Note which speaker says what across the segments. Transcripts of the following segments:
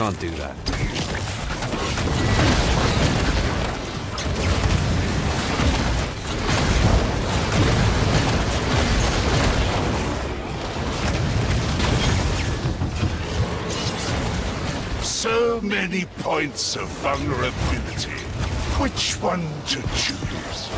Speaker 1: can't do that.
Speaker 2: So many points of vulnerability. Which one to choose?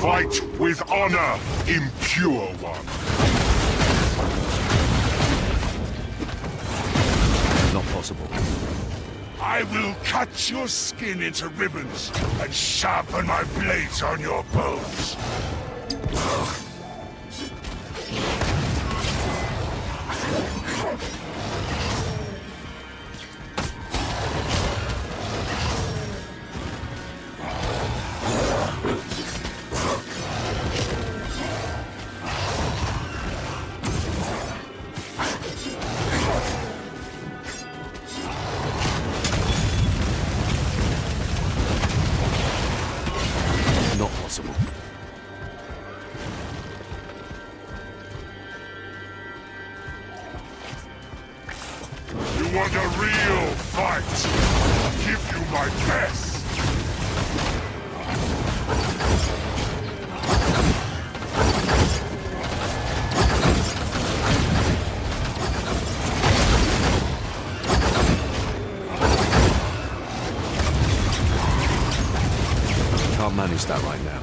Speaker 2: Fight with honor, impure one.
Speaker 1: Not possible.
Speaker 2: I will cut your skin into ribbons and sharpen my blades on your bones.
Speaker 1: Not possible.
Speaker 2: You want a real fight? I'll give you my best.
Speaker 1: Can't manage that right now.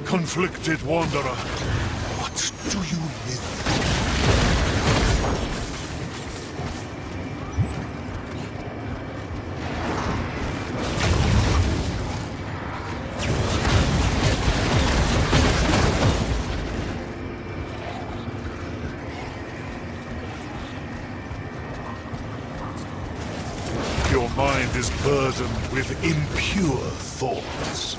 Speaker 2: Conflicted wanderer, what do you live for? Your mind is burdened with impure thoughts.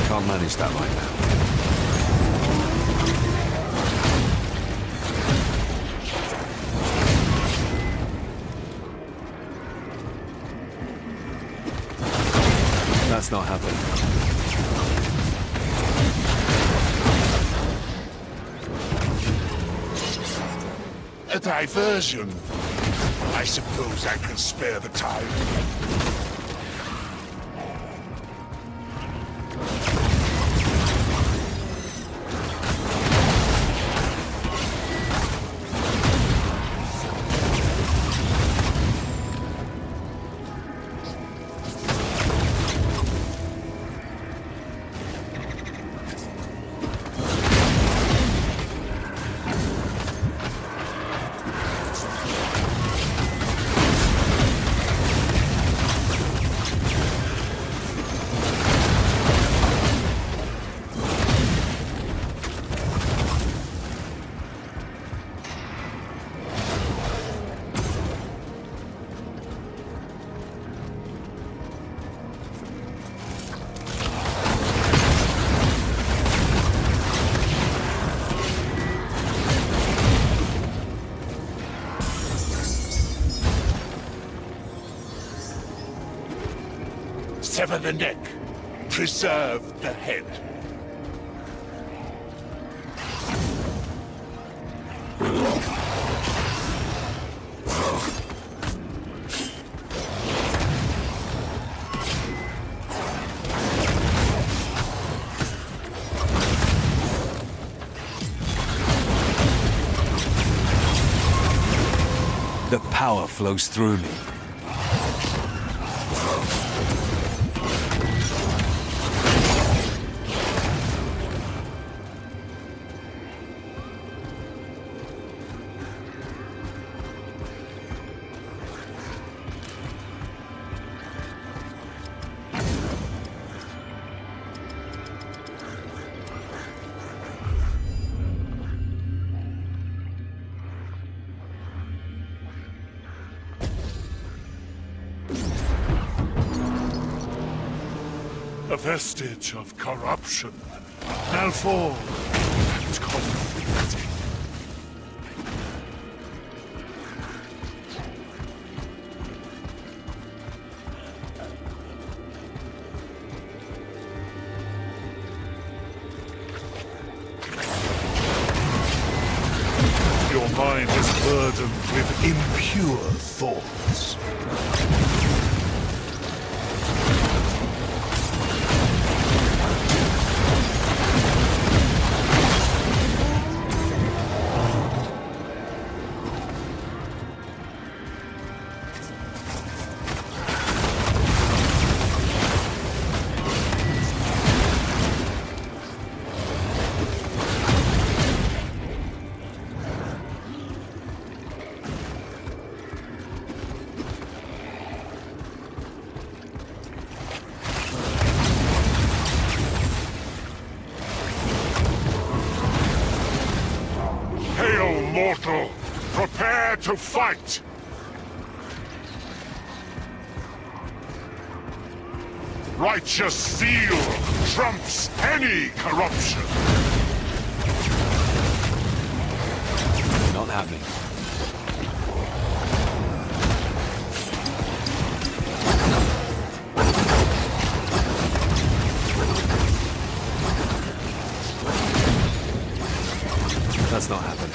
Speaker 1: Can't manage that right now. That's not happening.
Speaker 2: A diversion. I suppose I can spare the time. Sever the neck. Preserve the head.
Speaker 1: The power flows through me.
Speaker 2: A vestige of corruption, malformed and conflicting. Your mind is burdened with impure thoughts. Hail, mortal! Prepare to fight! Righteous zeal trumps any corruption!
Speaker 1: Not happening. That's not happening.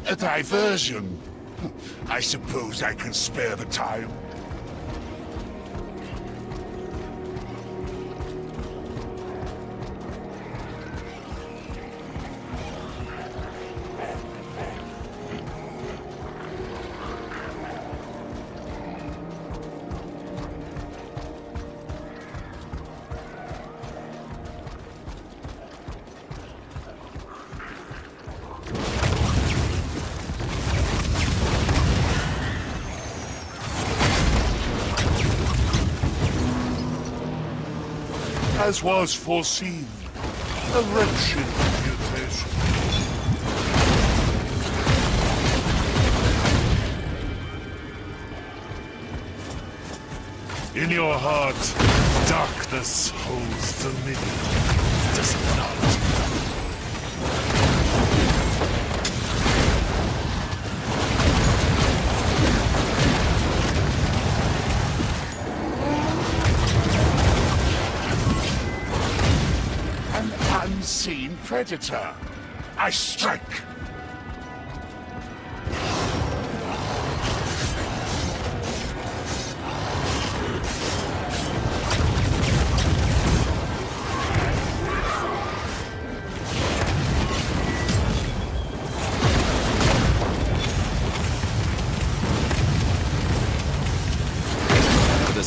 Speaker 2: A diversion. I suppose I can spare the time. As was foreseen, a wretched mutation. In your heart, darkness holds dominion, does it not? Unseen predator. I strike.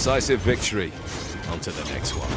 Speaker 1: decisive victory. On to the next one.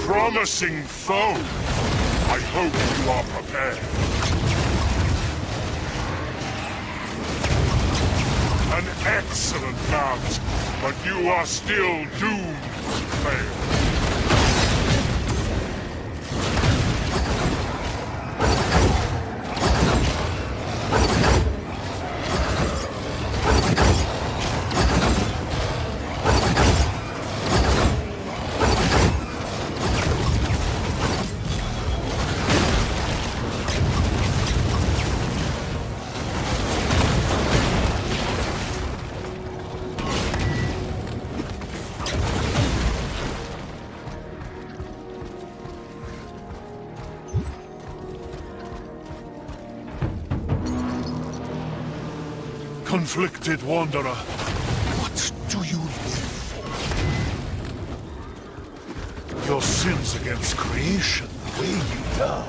Speaker 2: Promising foe. I hope you are prepared. An excellent mount, but you are still doomed to fail. Conflicted Wanderer, what do you live for? Your sins against creation weigh you down.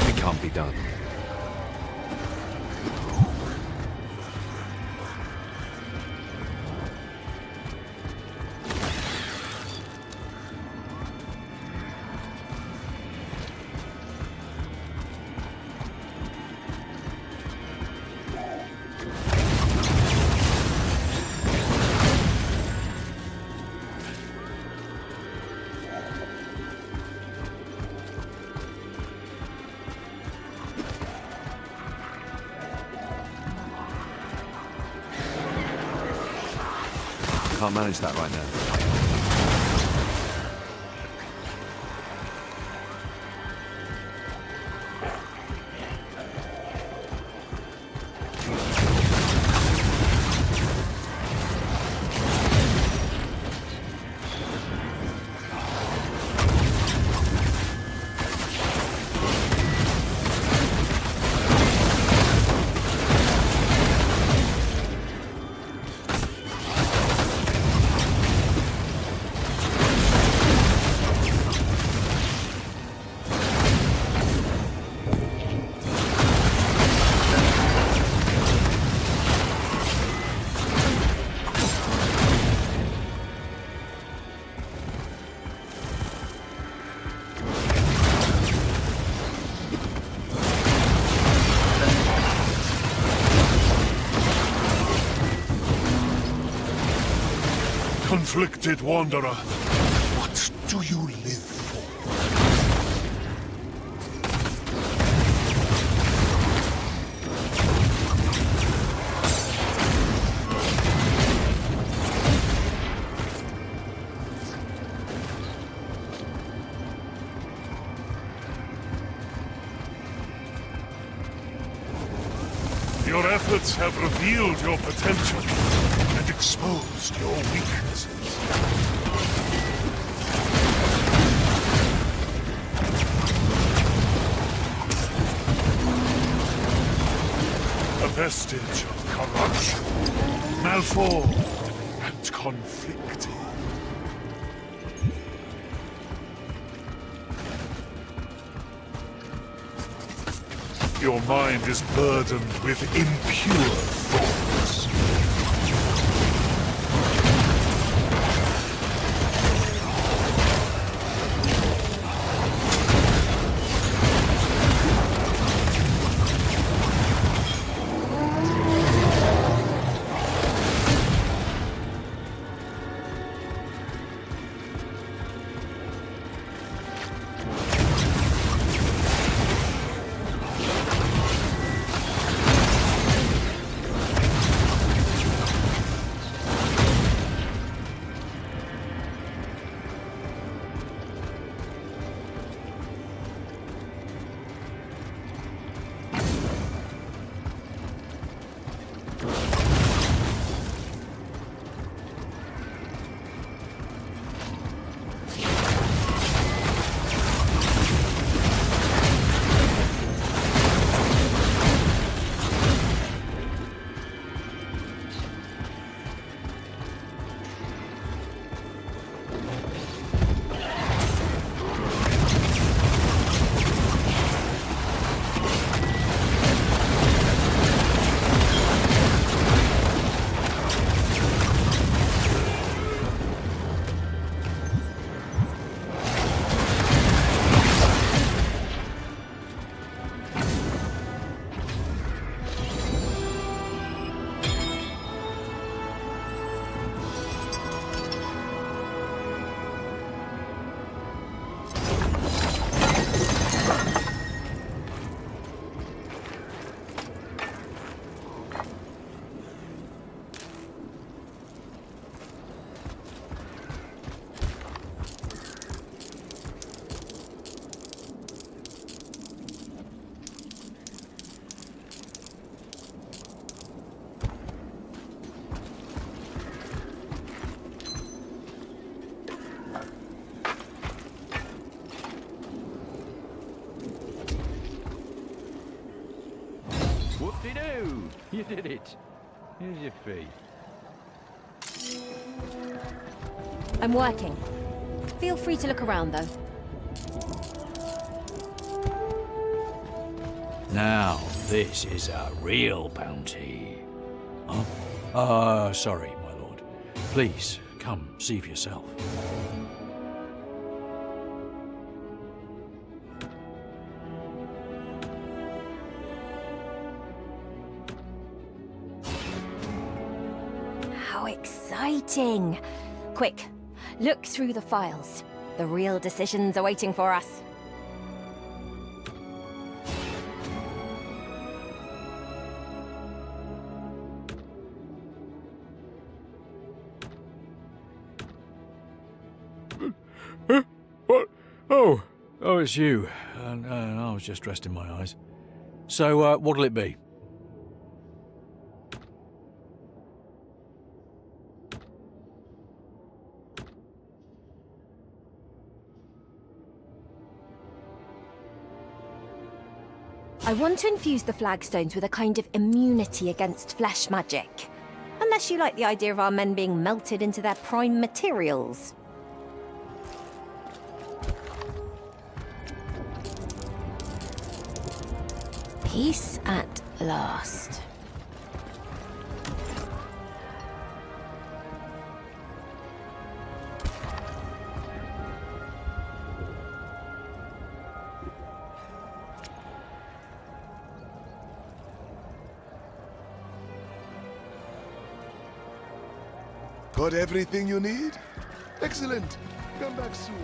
Speaker 1: It can't be done. Can't manage that right now. Conflicted Wanderer, what do you live for?
Speaker 2: efforts have revealed your potential and exposed your weaknesses. A vestige of corruption, malformed and conflicted. Your mind is burdened with impure thoughts.
Speaker 3: Whoop-de-doo! You did it. Here's your fee.
Speaker 4: I'm working. Feel free to look around, though.
Speaker 3: Now, this is a real bounty. Sorry, my lord. Please, come, see for yourself.
Speaker 4: How exciting! Quick, look through the files. The real decisions are waiting for us.
Speaker 3: What? Oh, it's you. And I was just resting my eyes. So, what'll it be?
Speaker 4: I want to infuse the flagstones with a kind of immunity against flesh magic. Unless you like the idea of our men being melted into their prime materials. Peace at last.
Speaker 5: Got everything you need? Excellent. Come back soon.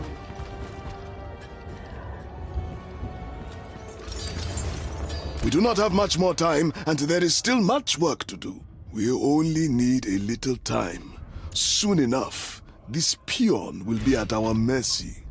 Speaker 5: We do not have much more time, and there is still much work to do. We only need a little time. Soon enough, this peon will be at our mercy.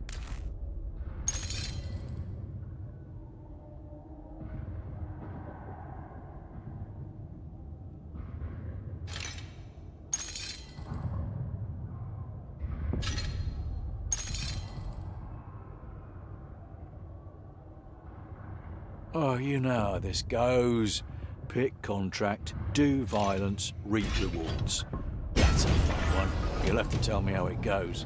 Speaker 3: Oh, you know how this goes. Pick contract, do violence, reap rewards. That's a fun one. You'll have to tell me how it goes.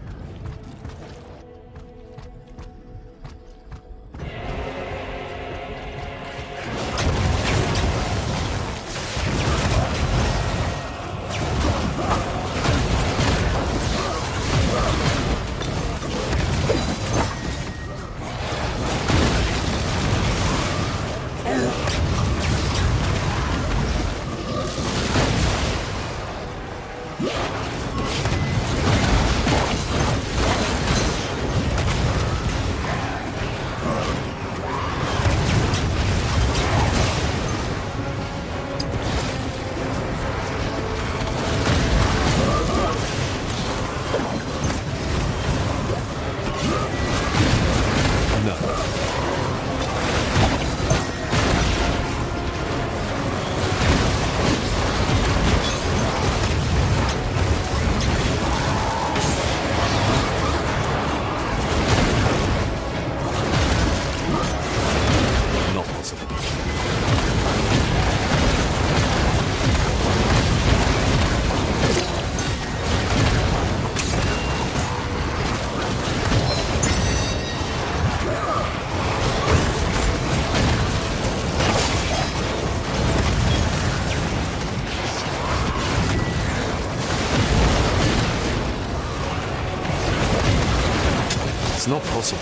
Speaker 1: It's not possible.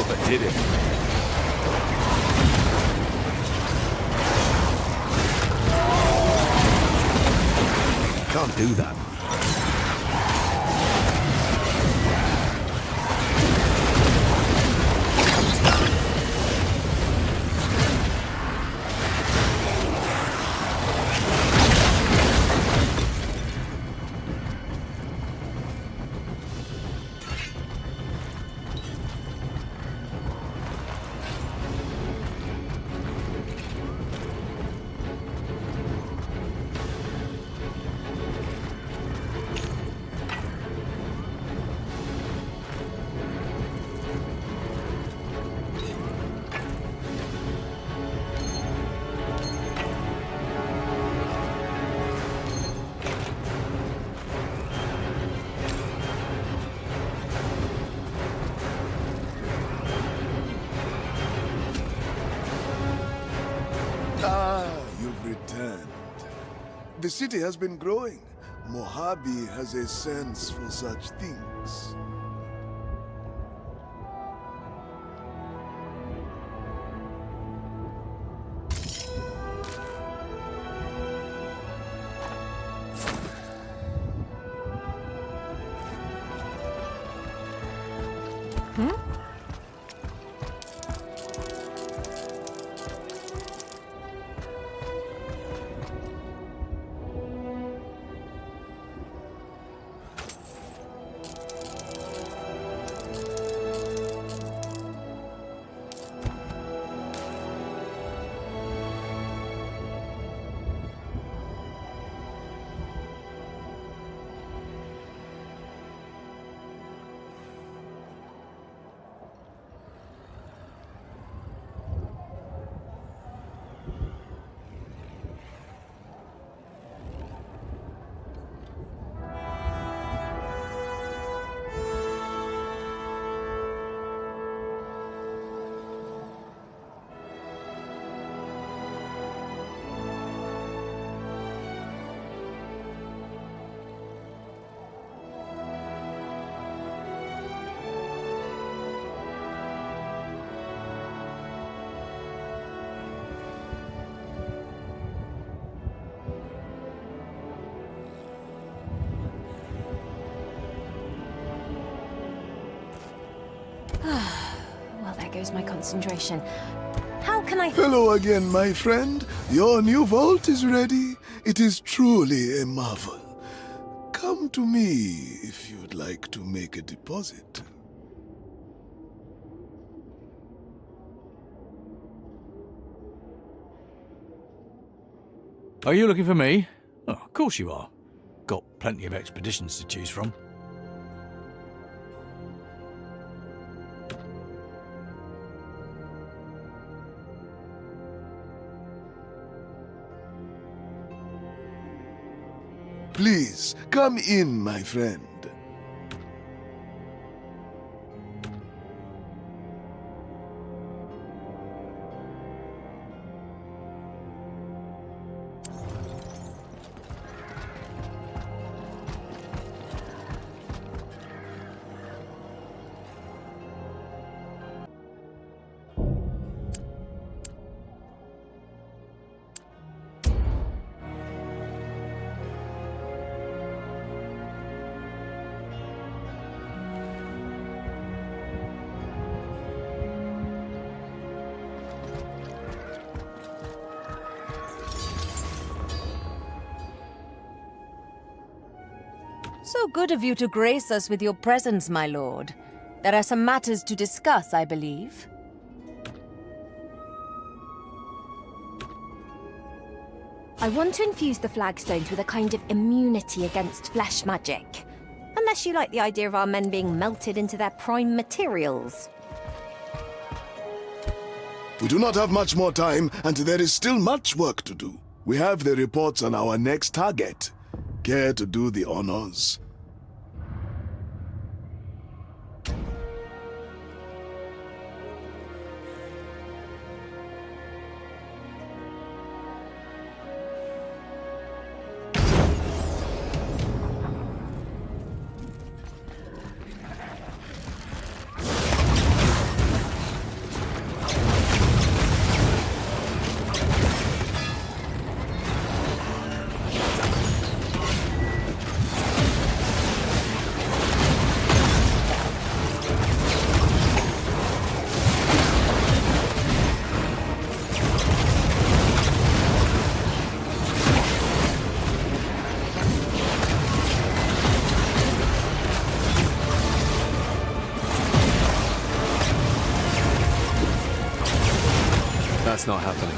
Speaker 1: I did it. Can't do that.
Speaker 5: You've returned. The city has been growing. Mojave has a sense for such things.
Speaker 4: Well, there goes my concentration. How can I...
Speaker 5: Hello again, my friend. Your new vault is ready. It is truly a marvel. Come to me if you'd like to make a deposit.
Speaker 3: Are you looking for me? Oh, of course you are. Got plenty of expeditions to choose from.
Speaker 5: Please, come in, my friend.
Speaker 6: So good of you to grace us with your presence, my lord. There are some matters to discuss, I believe.
Speaker 4: I want to infuse the flagstones with a kind of immunity against flesh magic. Unless you like the idea of our men being melted into their prime materials.
Speaker 5: We do not have much more time, and there is still much work to do. We have the reports on our next target. Care to do the honors?
Speaker 1: That's not happening.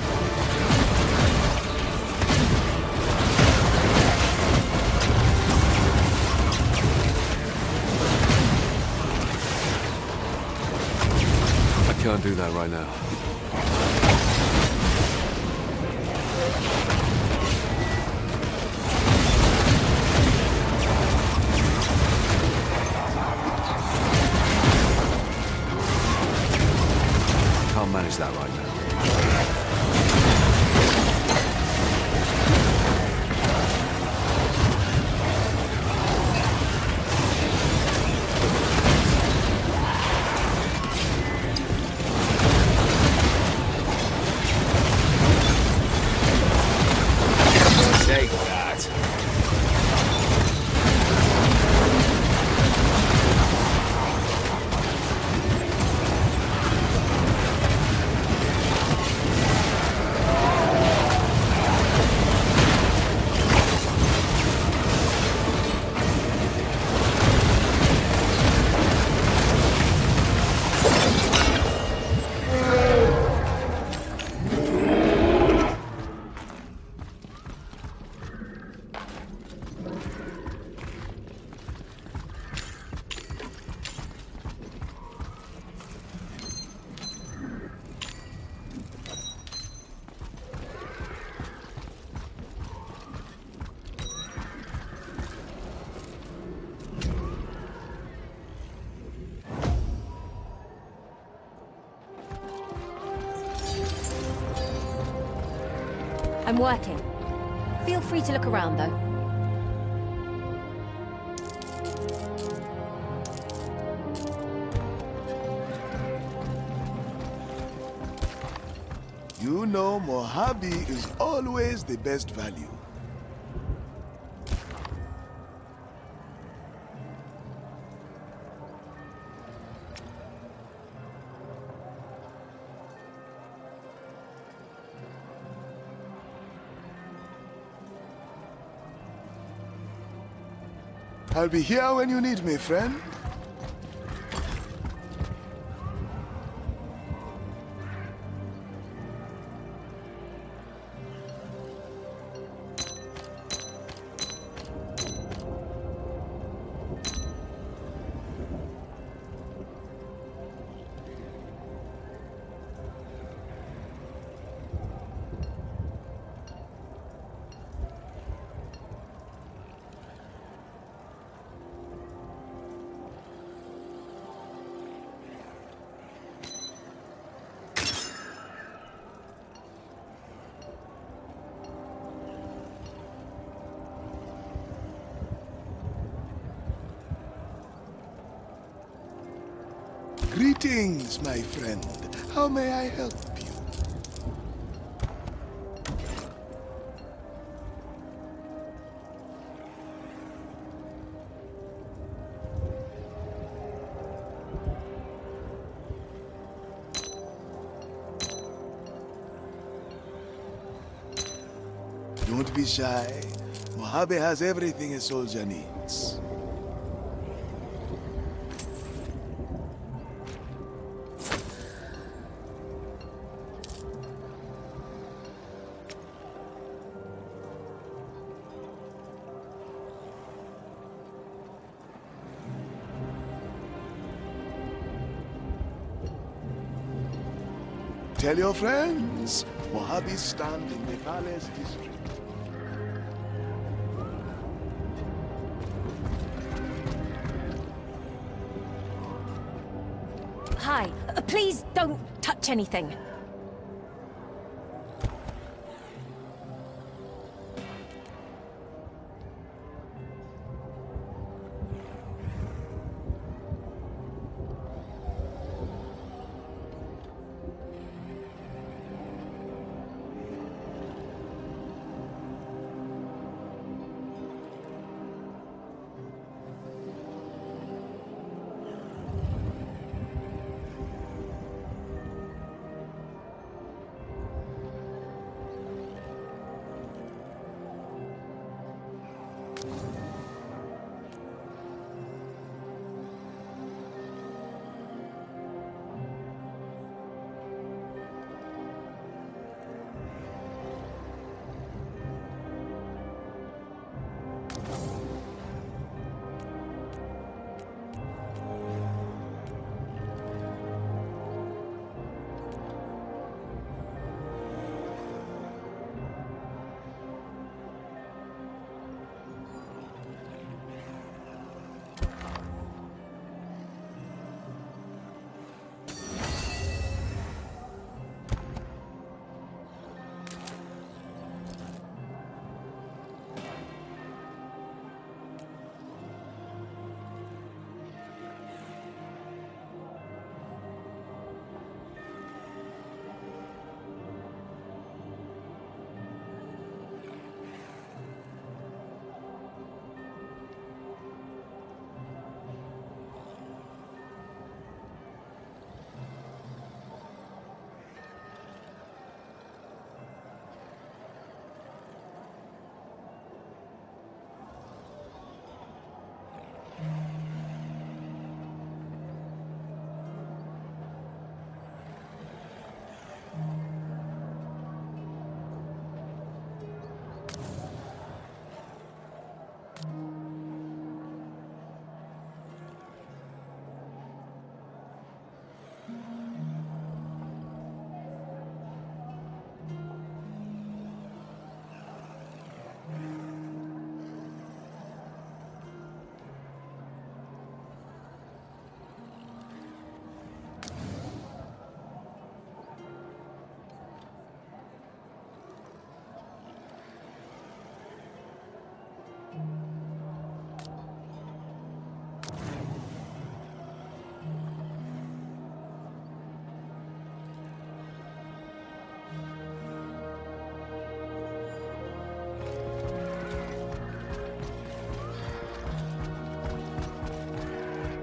Speaker 1: I can't do that right now. Can't manage that right now. Take that.
Speaker 4: I'm working. Feel free to look around, though.
Speaker 5: You know Mojave is always the best value. I'll be here when you need me, friend. Greetings, my friend. How may I help you? Don't be shy. Mojave has everything a soldier needs. Tell your friends, Mojave stand in the palace district.
Speaker 4: Hi. Please don't touch anything.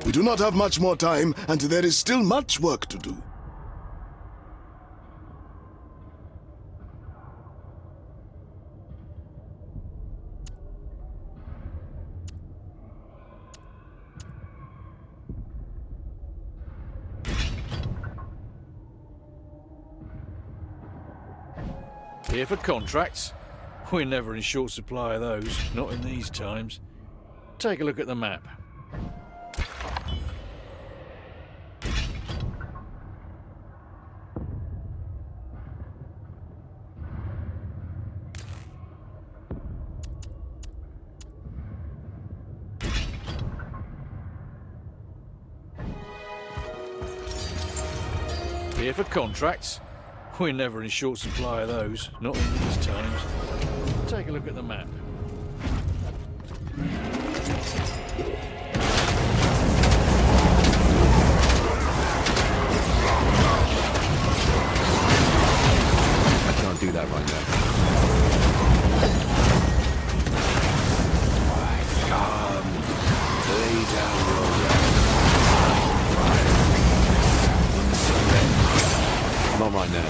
Speaker 5: We do not have much more time, and there is still much work to do.
Speaker 3: Here for contracts? We're never in short supply of those, not in these times. Take a look at the map. Here for contracts? We're never in short supply of those, not in these times. Take a look at the map.
Speaker 1: do that right now. Lay down your weapon. Not right now.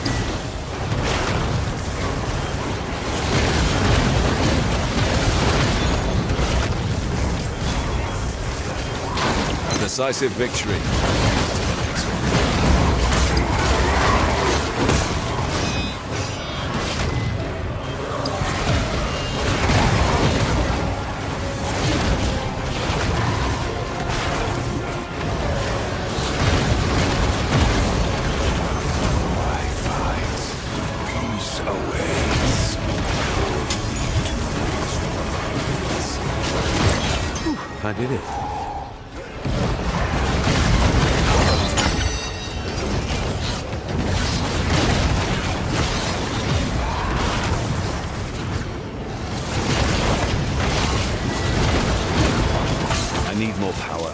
Speaker 1: Decisive victory. I did it. I need more power.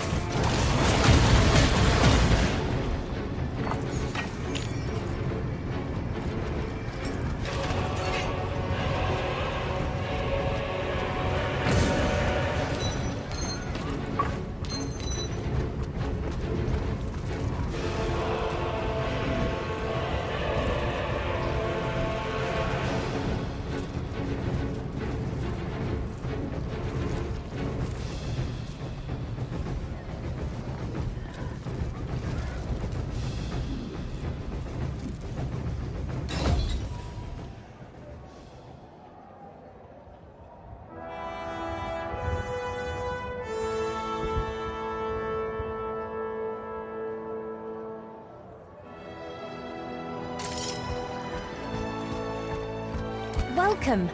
Speaker 4: Welcome.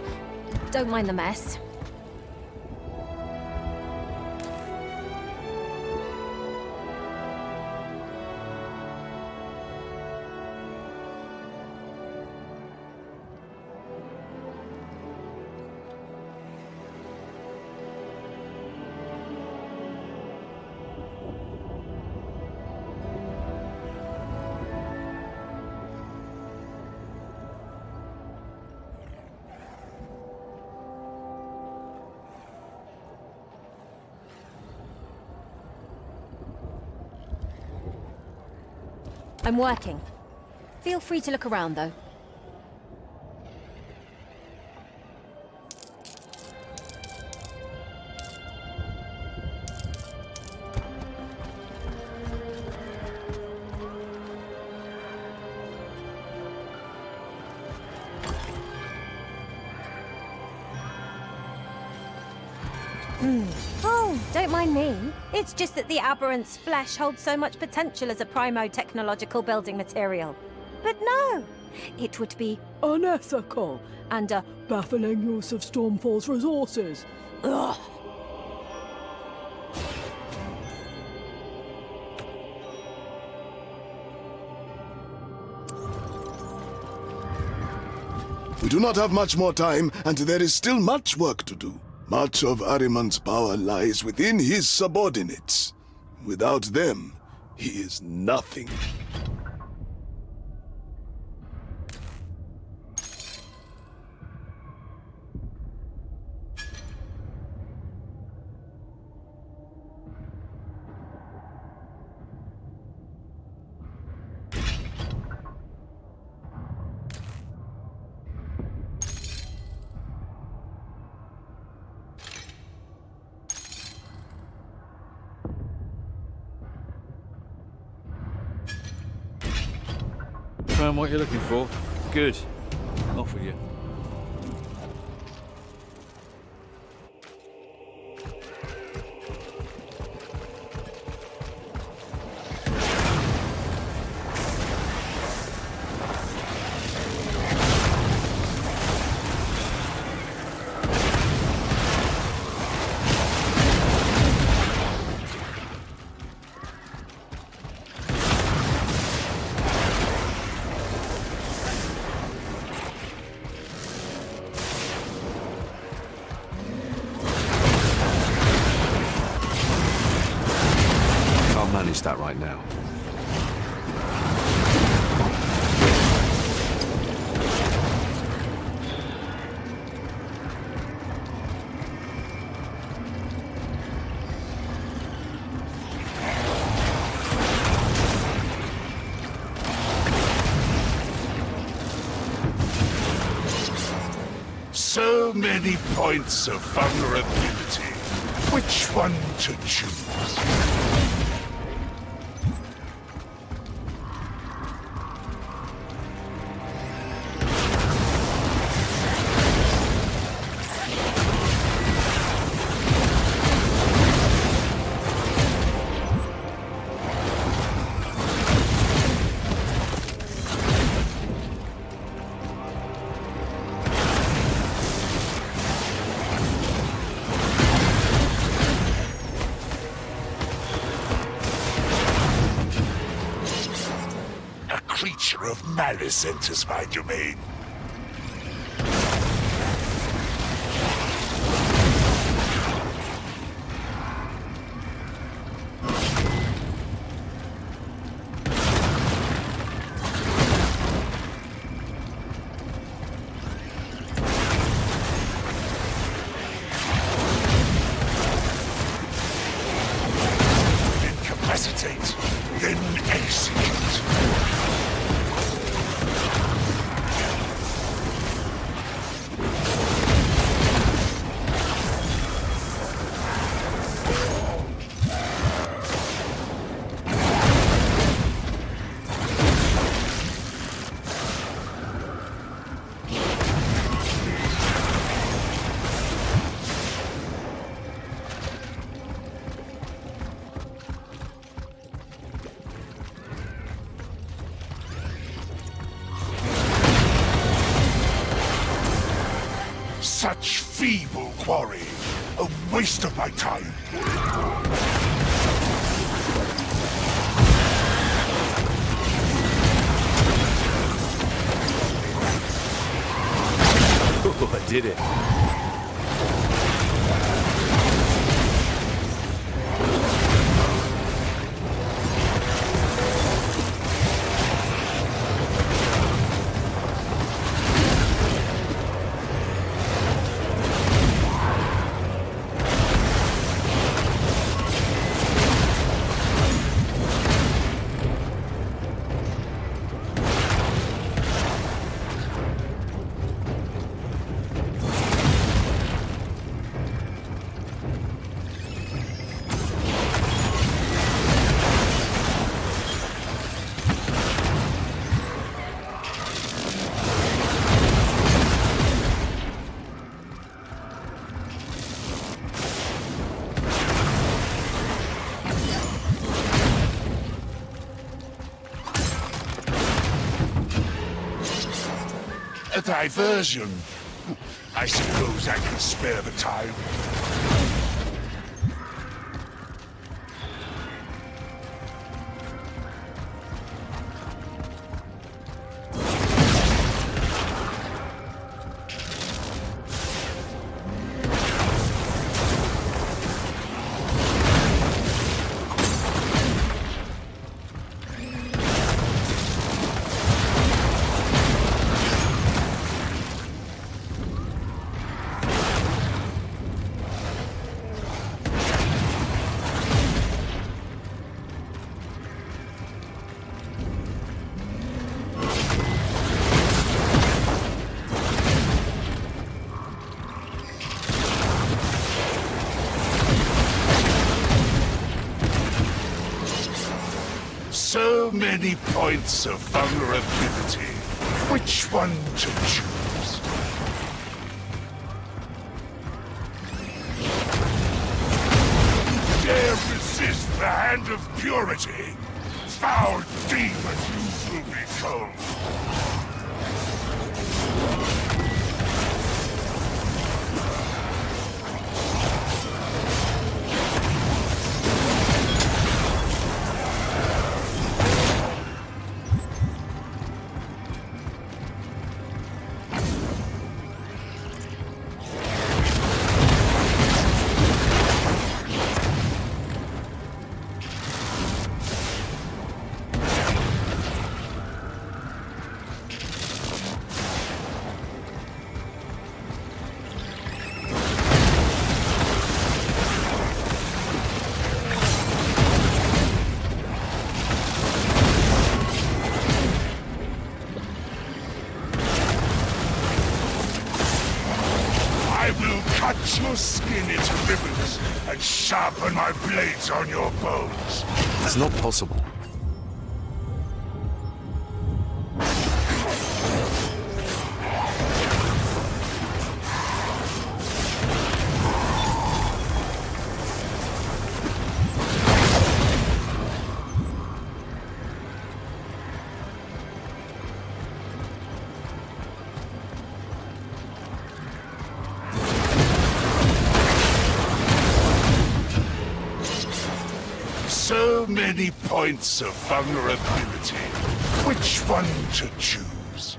Speaker 4: Don't mind the mess. I'm working. Feel free to look around, though. Oh, don't mind me. It's just that the aberrant's flesh holds so much potential as a primo-technological building material. But no, it would be unethical and a baffling use of Stormfall's resources. Ugh.
Speaker 5: We do not have much more time, and there is still much work to do. Much of Ahriman's power lies within his subordinates. Without them, he is nothing.
Speaker 3: Found what you're looking for. Good. Off with you.
Speaker 1: Manage that right now.
Speaker 2: many points of vulnerability. Which one to choose? Creature of malice enters my domain. Incapacitate, then execute. Such feeble quarry. A waste of my time.
Speaker 1: Oh, I did it.
Speaker 2: A diversion. I suppose I can spare the time. So many points of vulnerability. Which one to choose? Dare resist the hand of purity? Foul demon, you will be cold. cut your skin into ribbons and sharpen my blades on your bones.
Speaker 1: It's not possible.
Speaker 2: So many points of vulnerability. Which one to choose?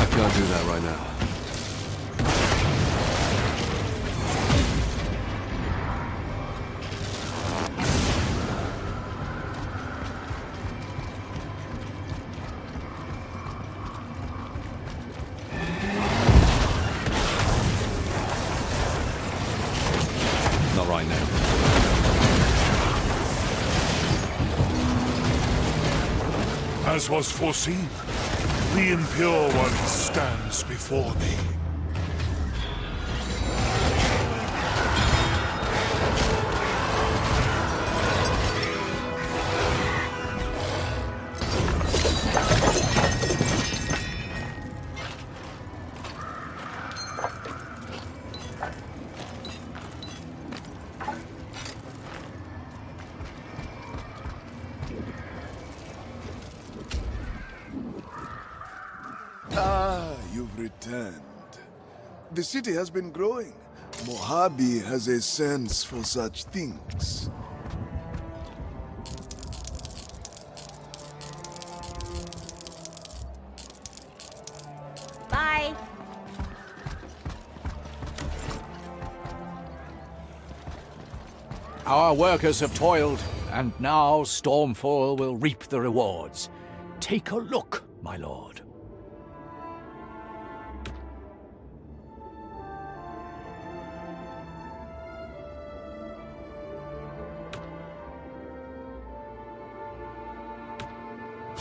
Speaker 1: I can't do that right now. Not right now.
Speaker 2: As was foreseen, the Impure One stands before me.
Speaker 5: Ah, you've returned. The city has been growing. Mojave has a sense for such things.
Speaker 4: Bye.
Speaker 3: Our workers have toiled, and now Stormfall will reap the rewards. Take a look, my lord.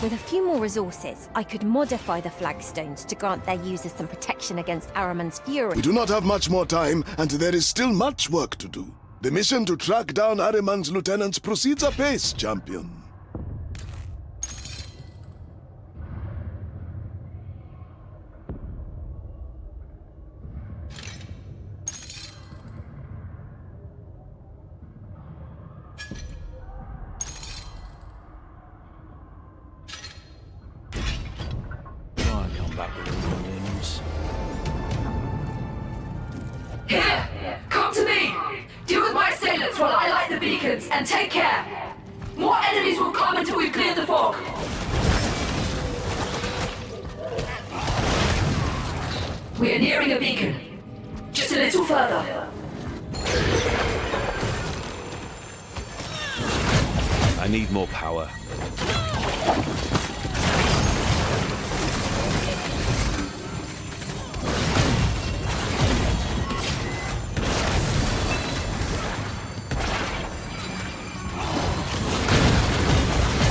Speaker 4: With a few more resources, I could modify the flagstones to grant their users some protection against Ahriman's fury.
Speaker 5: We do not have much more time, and there is still much work to do. The mission to track down Ahriman's lieutenants proceeds apace, champion.
Speaker 3: Try and come back with the limbs.
Speaker 7: Here! Come to me! Deal with my assailants while I light the beacons, and take care! More enemies will come until we've cleared the fog! We are nearing a beacon. Just a little further.
Speaker 1: I need more power.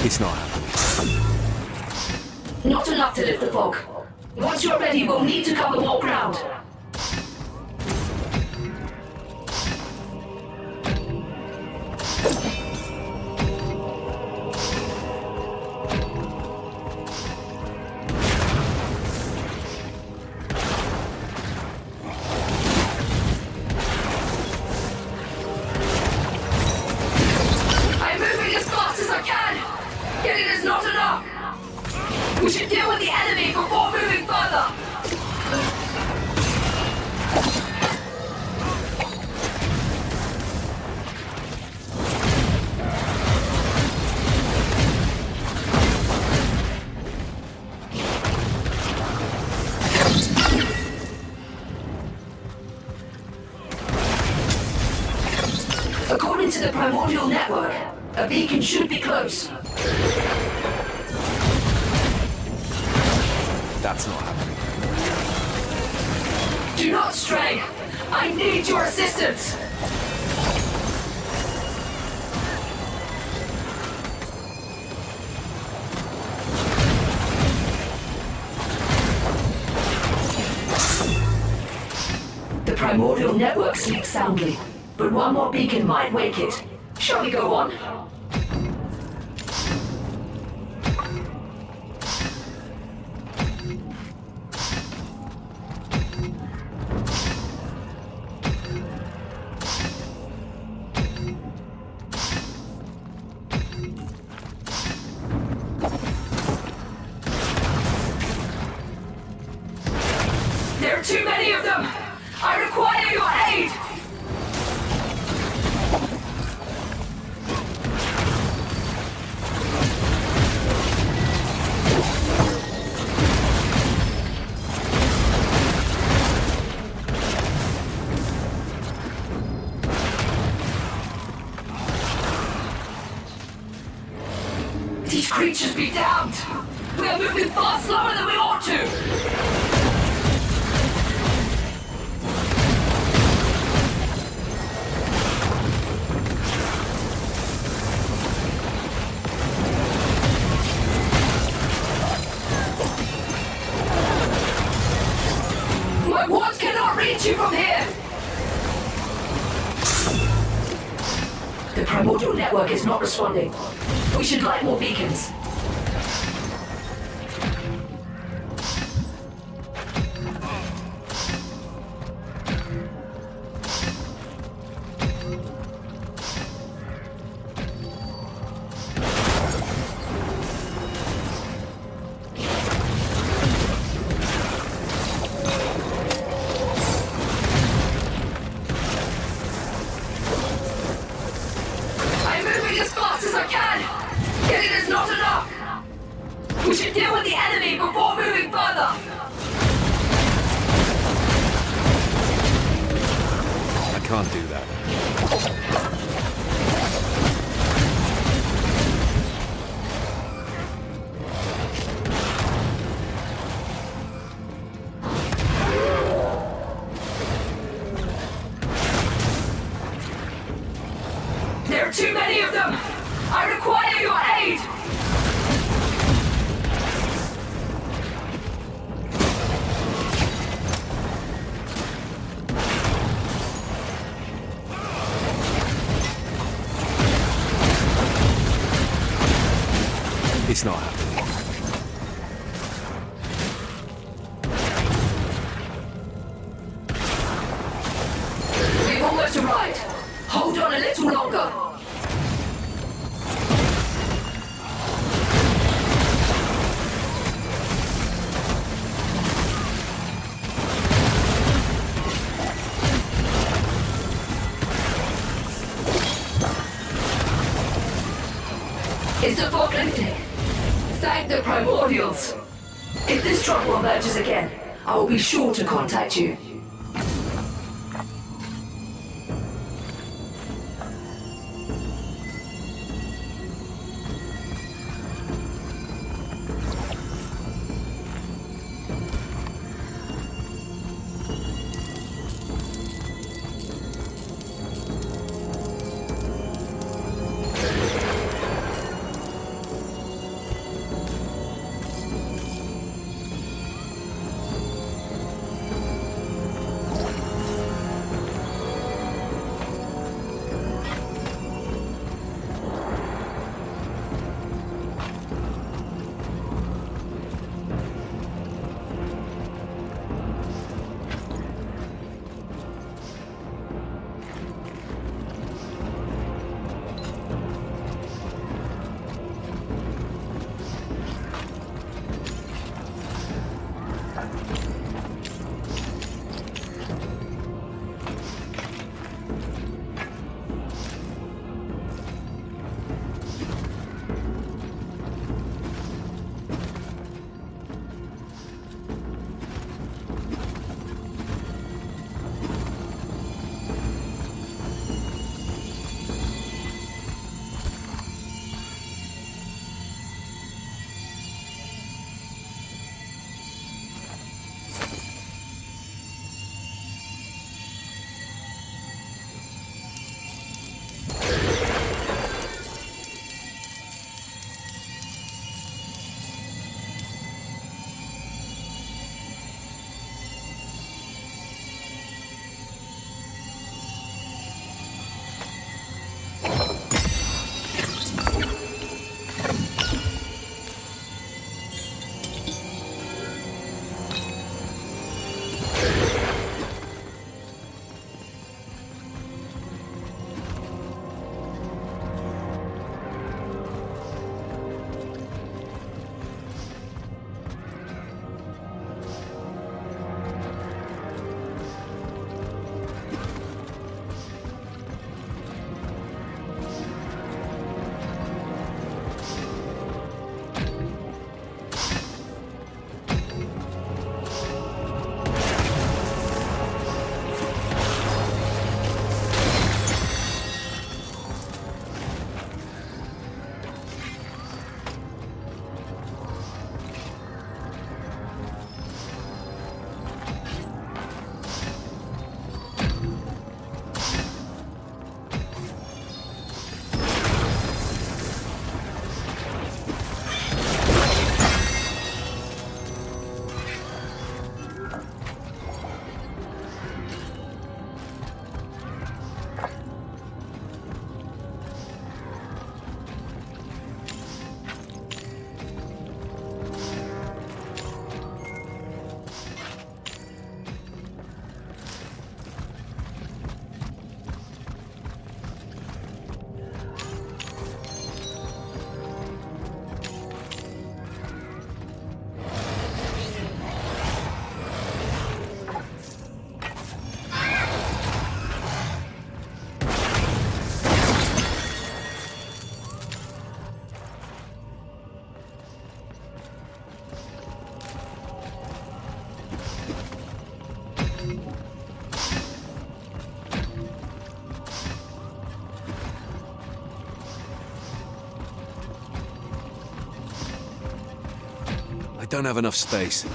Speaker 1: It's not happening.
Speaker 7: Not enough to lift the fog. Once you're ready, we'll need to cover more ground. I'm moving as fast as I can! Yet it is not enough! We should deal with the enemy before moving further! According to the Primordial Network, a beacon should be close.
Speaker 1: That's not happening.
Speaker 7: Do not stray. I need your assistance! The primordial network sleeps soundly, but one more beacon might wake it. Shall we go on? There are too many of them! I require your aid! These creatures be damned! We are moving far slower than we ought to! My wards cannot reach you from here! The primordial network is not responding. We should light more beacons. I'm moving as fast as I can! Yet it is not enough! We should deal with the enemy before moving further!
Speaker 1: I can't do that.
Speaker 7: There are too many of them! I require your aid!
Speaker 1: It's not happening.
Speaker 7: We've almost arrived. Hold on a little longer. It's a fog lifting. Thank the primordials. If this trouble emerges again, I will be sure to contact you.
Speaker 1: don't have enough space.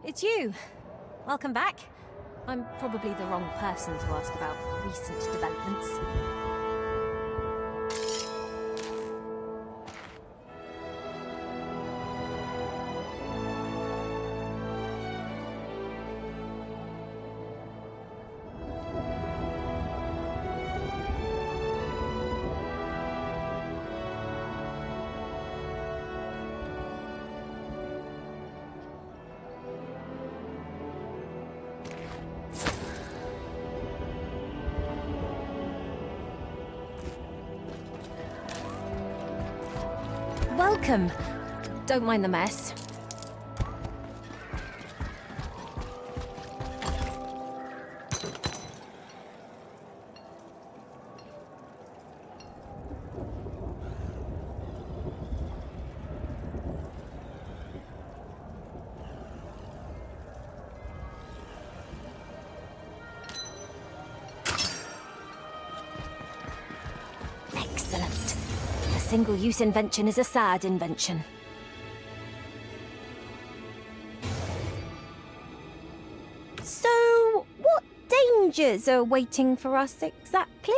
Speaker 4: It's you. Welcome back. I'm probably the wrong person to ask about recent developments. Welcome. Don't mind the mess. Excellent. A single-use invention is a sad invention. So, what dangers are waiting for us exactly?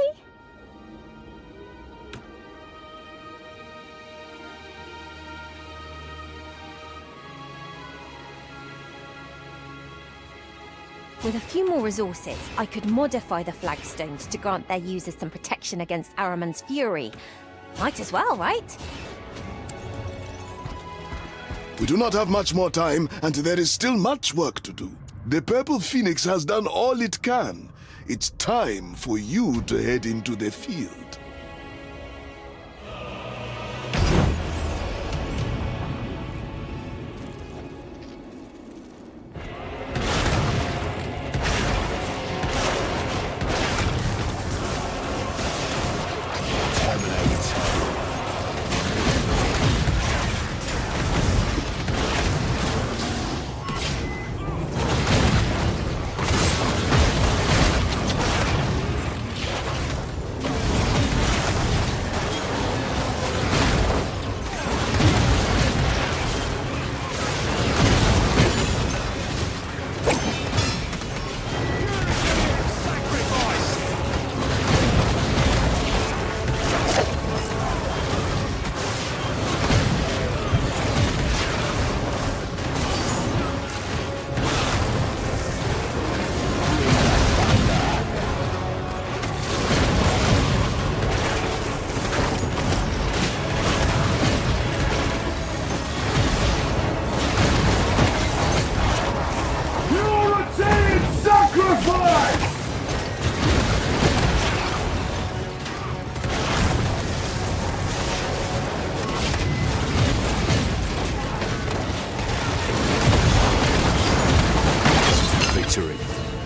Speaker 4: With a few more resources, I could modify the flagstones to grant their users some protection against Ahriman's fury. Might as well, right?
Speaker 5: We do not have much more time, and there is still much work to do. The Purple Phoenix has done all it can. It's time for you to head into the field.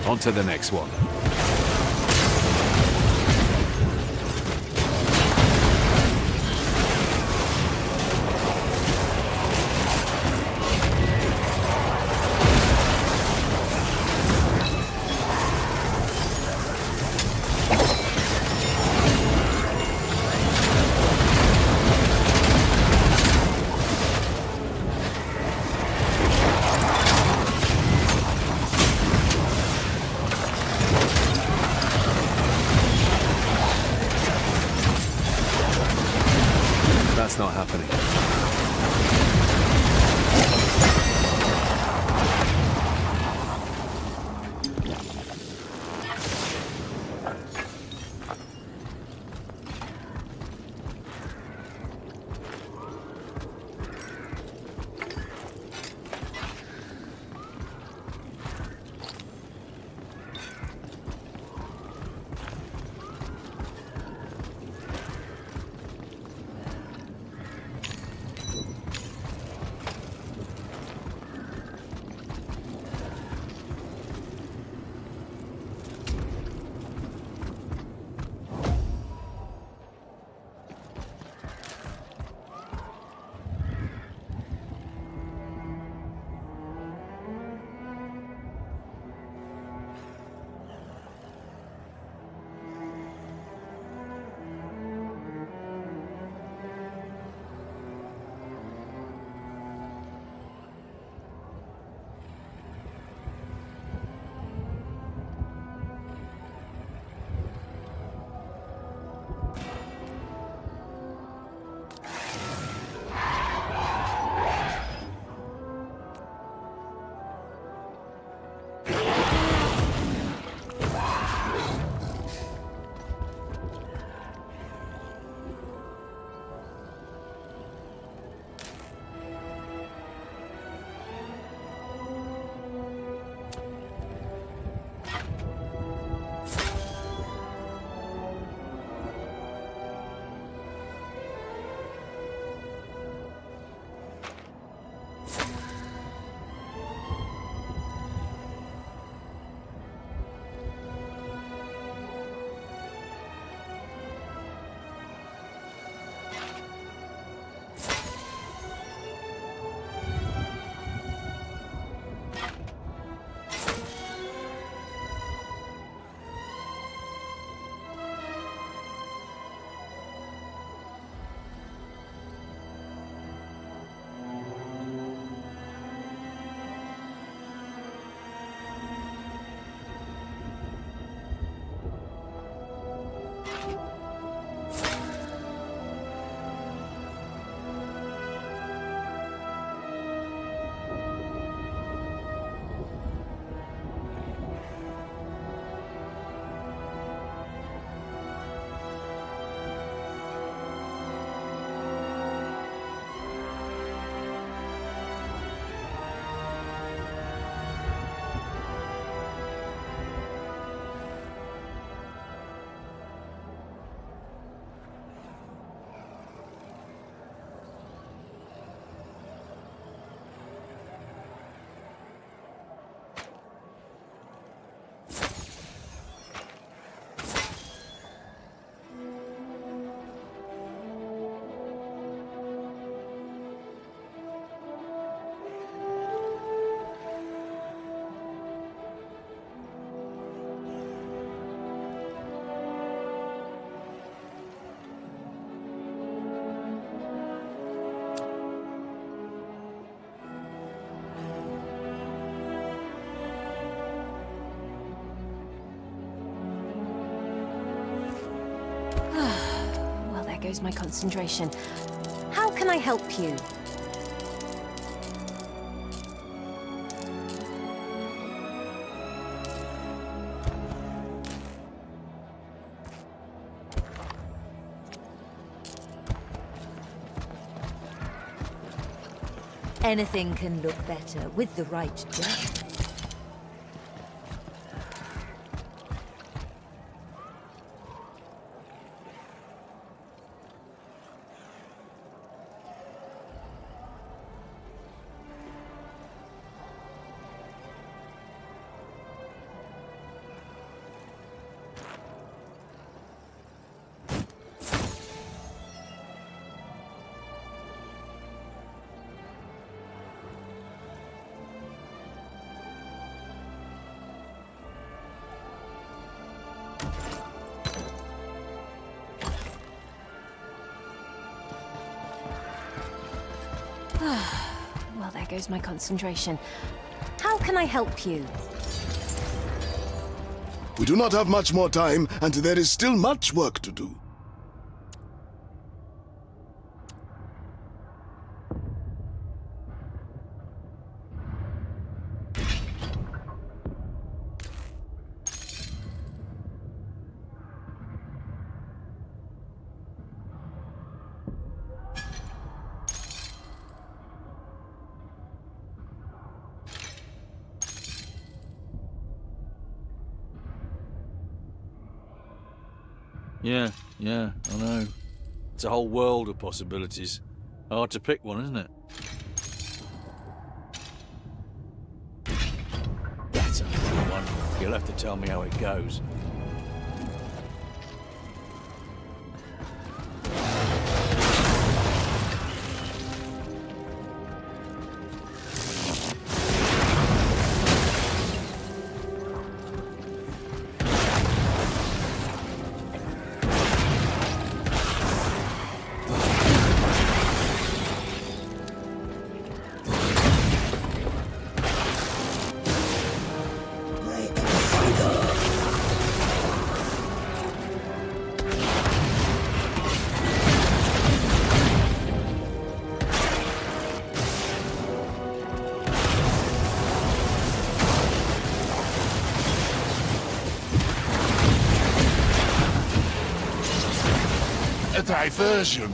Speaker 1: On to the next one. That's not happening.
Speaker 4: goes my concentration. How can I help you?
Speaker 6: Anything can look better with the right dress.
Speaker 4: Well, there goes my concentration. How can I help you?
Speaker 5: We do not have much more time, and there is still much work to do.
Speaker 3: Yeah, I know. It's a whole world of possibilities. Hard to pick one, isn't it? That's a good one. You'll have to tell me how it goes.
Speaker 2: A diversion.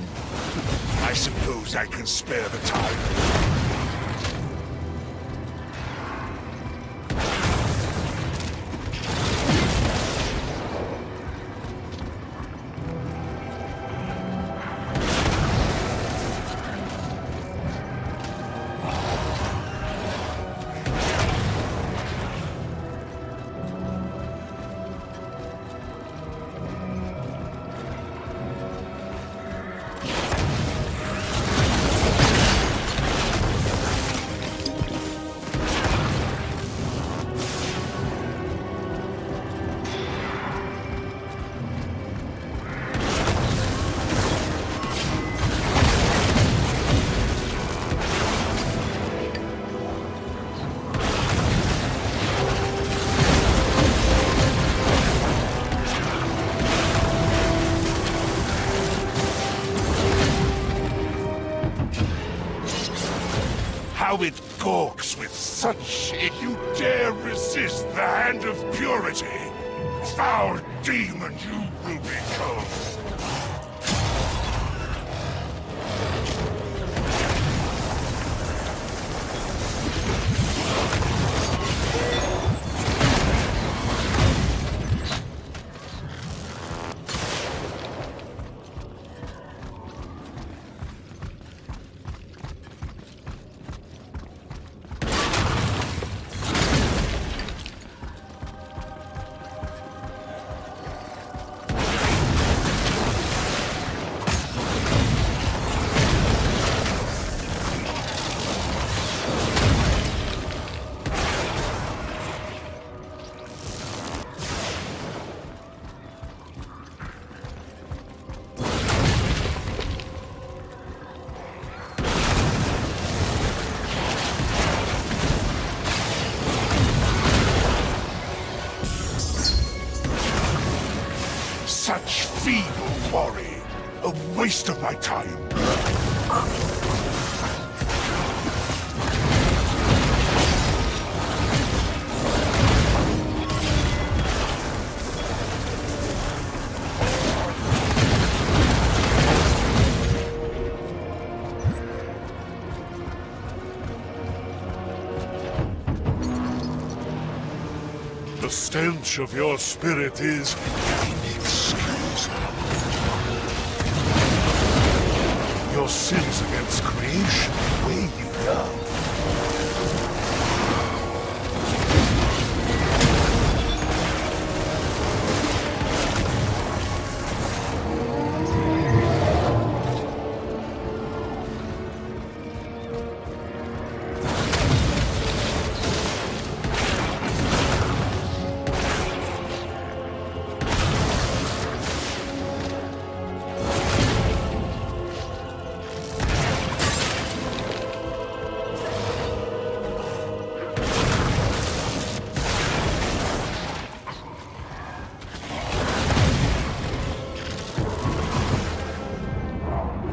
Speaker 2: I suppose I can spare the time. How it gawks with such... If you dare resist the hand of purity, foul demon you will become. Such feeble quarry. A waste of my time. The stench of your spirit is inexcusable. Your sins against creation weigh you down.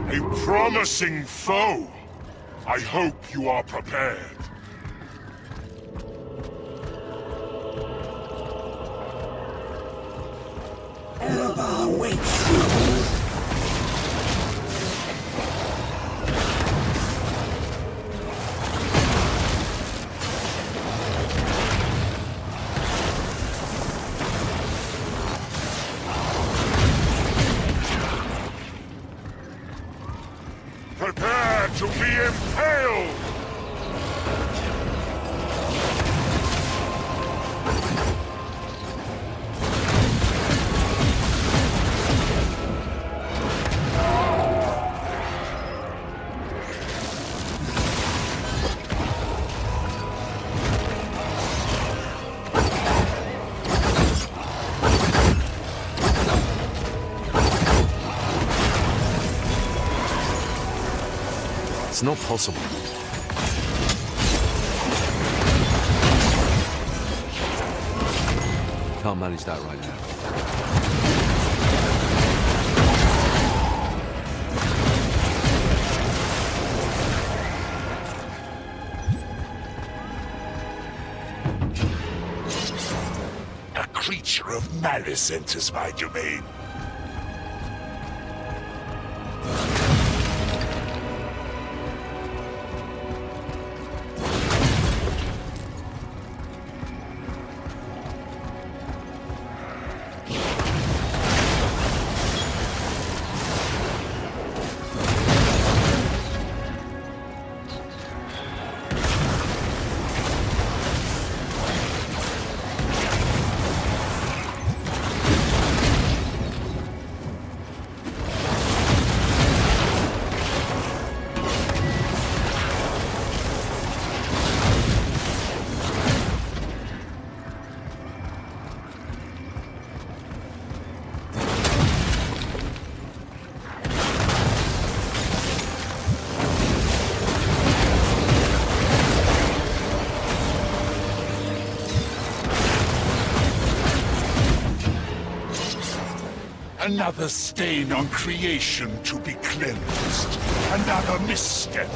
Speaker 2: A promising foe. I hope you are prepared.
Speaker 8: Elba waits you.
Speaker 2: Prepare to be impaled!
Speaker 1: It's not possible. Can't manage that right now.
Speaker 2: A creature of malice enters my domain. Another stain on creation to be cleansed. Another misstep.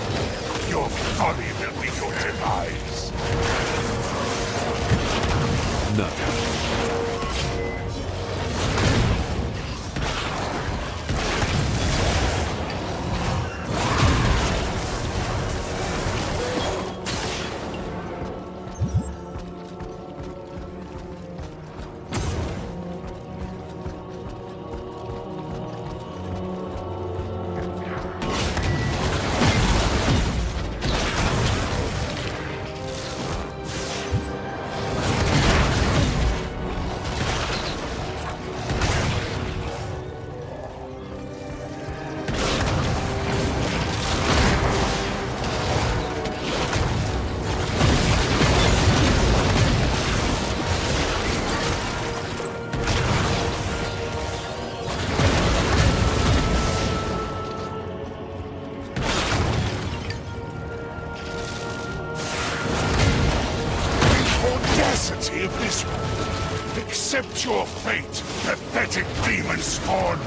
Speaker 2: Your folly will be your demise.
Speaker 1: No.
Speaker 2: Of this one. Accept your fate, pathetic demon spawn.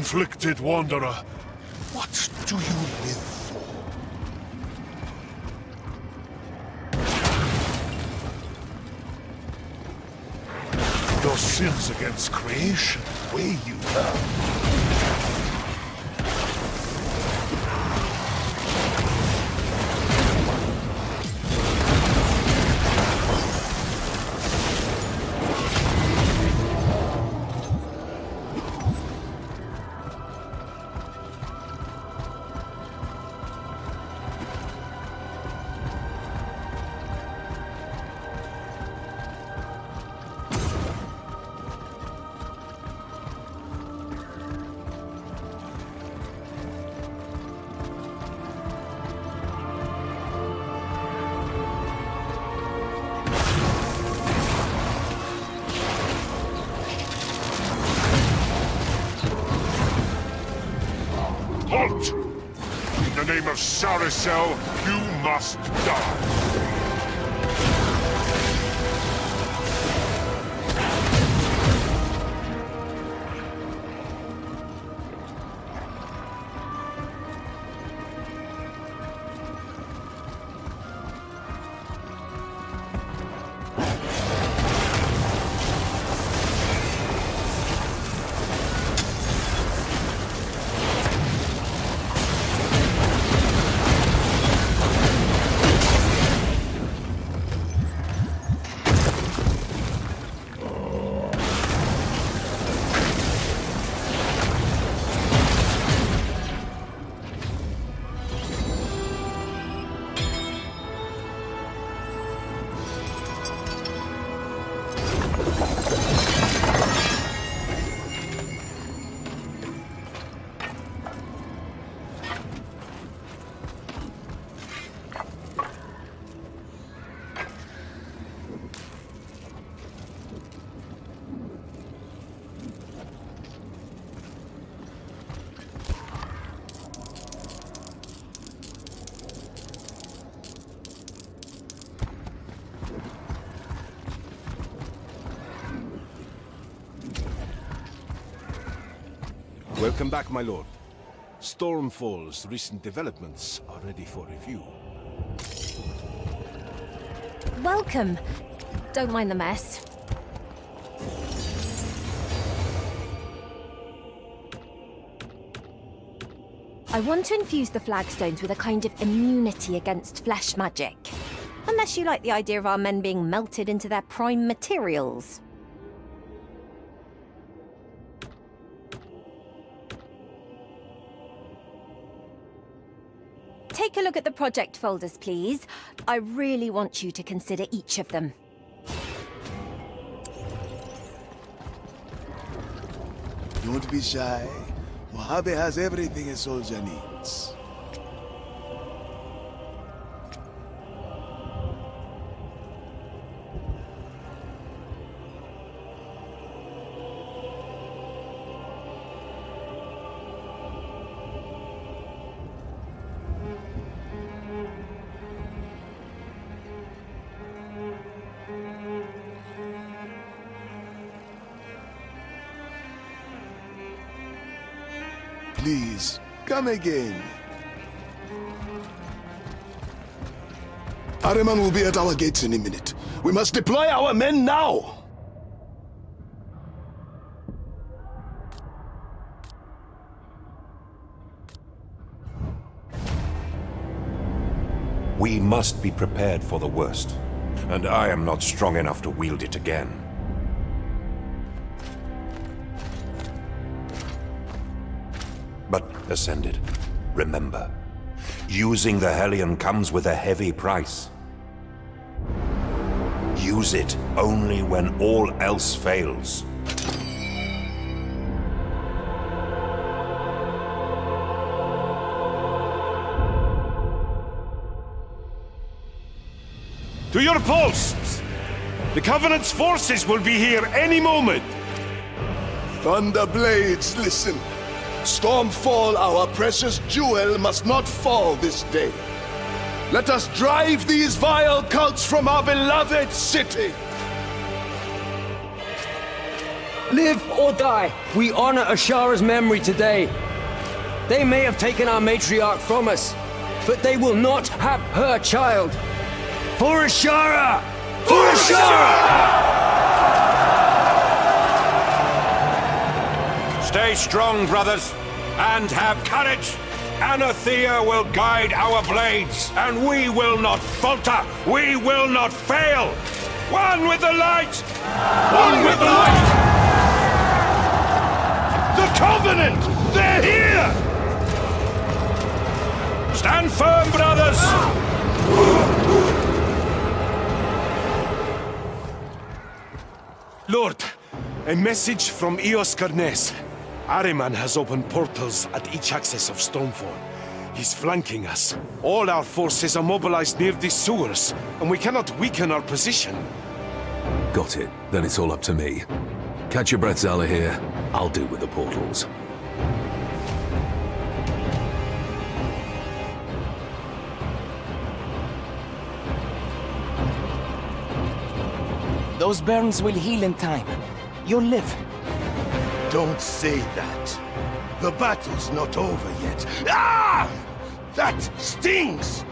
Speaker 2: conflicted wanderer. What do you live for? Your sins against creation weigh you down. Halt! In the name of Saricel, you must die.
Speaker 9: Welcome back, my lord. Stormfall's recent developments are ready for review.
Speaker 4: Welcome. Don't mind the mess. I want to infuse the flagstones with a kind of immunity against flesh magic. Unless you like the idea of our men being melted into their prime materials. Take a look at the project folders, please. I really want you to consider each of them.
Speaker 5: Don't be shy. Mojave has everything a soldier needs. Please, come again. Ahriman will be at our gates in a minute. We must deploy our men now!
Speaker 10: We must be prepared for the worst, and I am not strong enough to wield it again. But, Ascended, remember, using the Hellion comes with a heavy price. Use it only when all else fails.
Speaker 9: To your posts! The Covenant's forces will be here any moment!
Speaker 5: Thunderblades, listen. Stormfall, our precious jewel, must not fall this day. Let us drive these vile cults from our beloved city!
Speaker 11: Live or die, we honor Ashara's memory today. They may have taken our matriarch from us, but they will not have her child. For Ashara! For Ashara!
Speaker 10: Stay strong, brothers, and have courage. Anathea will guide our blades, and we will not falter. We will not fail. One with the light!
Speaker 2: One with the light! The Covenant! They're here!
Speaker 10: Stand firm, brothers!
Speaker 9: Lord, a message from Eos Karnes. Ahriman has opened portals at each axis of Stormfall. He's flanking us. All our forces are mobilized near these sewers, and we cannot weaken our position.
Speaker 1: Got it. Then it's all up to me. Catch your breath, Zala here. I'll deal with the portals.
Speaker 8: Those burns will heal in time. You'll live.
Speaker 2: Don't say that. The battle's not over yet. Ah! That stings!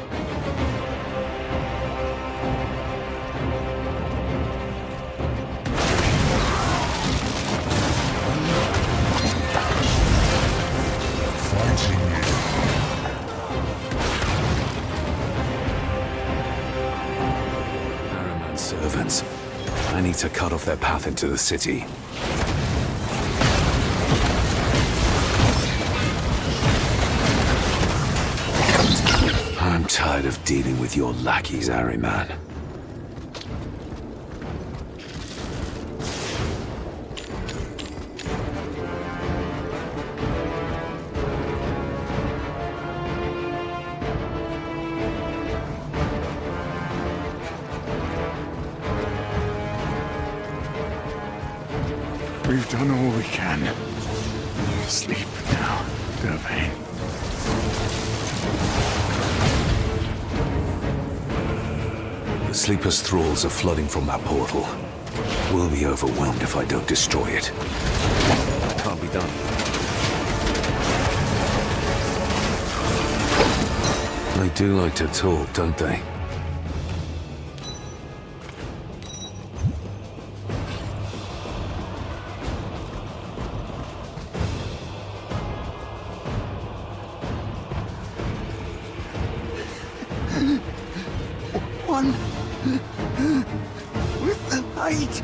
Speaker 1: Ahriman's servants. I need to cut off their path into the city. I'm tired of dealing with your lackeys, Ahriman.
Speaker 2: We've done all we can. Sleep now, Dervain.
Speaker 1: The Sleeper's thralls are flooding from that portal. We'll be overwhelmed if I don't destroy it. Can't be done. They do like to talk, don't they?
Speaker 8: One with the light.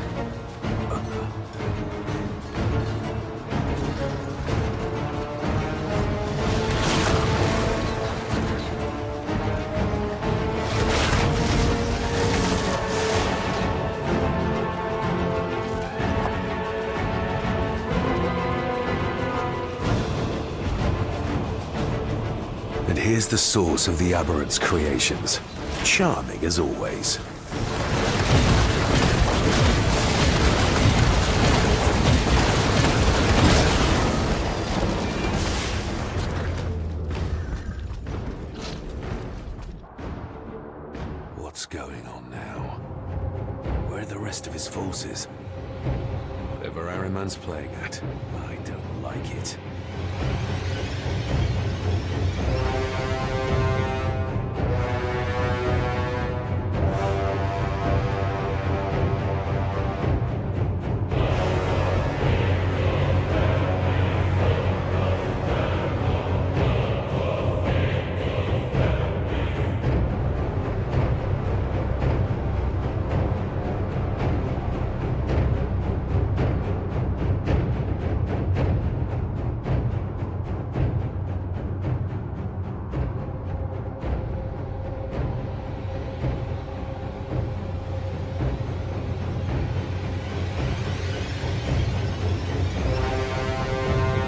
Speaker 1: And here's the source of the Aberrant's creations. Charming as always. What's going on now? Where are the rest of his forces? Whatever Ahriman's playing at, I don't like it.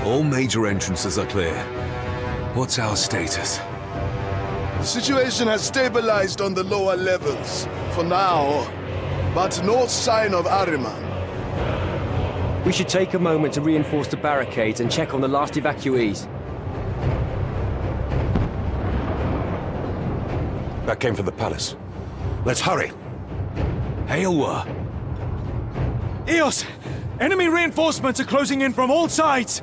Speaker 1: All major entrances are clear. What's our status?
Speaker 5: The situation has stabilized on the lower levels, for now, but no sign of Ahriman.
Speaker 11: We should take a moment to reinforce the barricades and check on the last evacuees.
Speaker 10: That came from the palace. Let's hurry.
Speaker 1: Hailwa!
Speaker 3: Eos! Enemy reinforcements are closing in from all sides!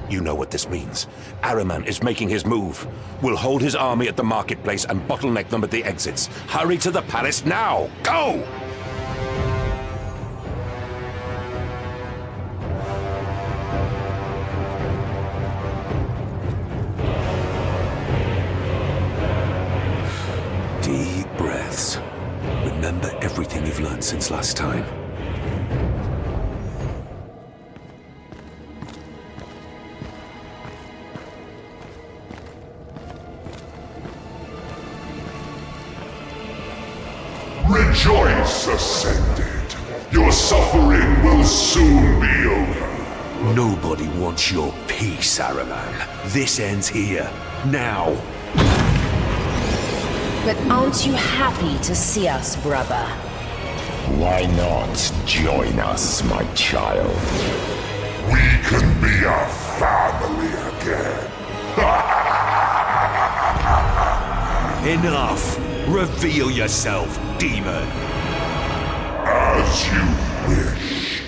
Speaker 10: You know what this means. Ahriman is making his move. We'll hold his army at the marketplace and bottleneck them at the exits. Hurry to the palace now! Go!
Speaker 1: Deep breaths. Remember everything you've learned since last time.
Speaker 2: Rejoice, Ascended. Your suffering will soon be over.
Speaker 1: Nobody wants your peace, Ahriman. This ends here. Now.
Speaker 6: But aren't you happy to see us, brother?
Speaker 2: Why not join us, my child? We can be a family again.
Speaker 1: Enough! Reveal yourself, demon!
Speaker 2: As you wish.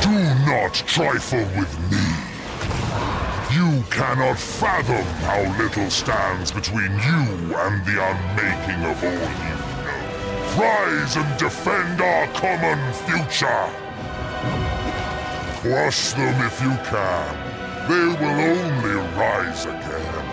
Speaker 2: Do not trifle with me. You cannot fathom how little stands between you and the unmaking of all you know. Rise and defend our common future. Crush them if you can. They will only rise again.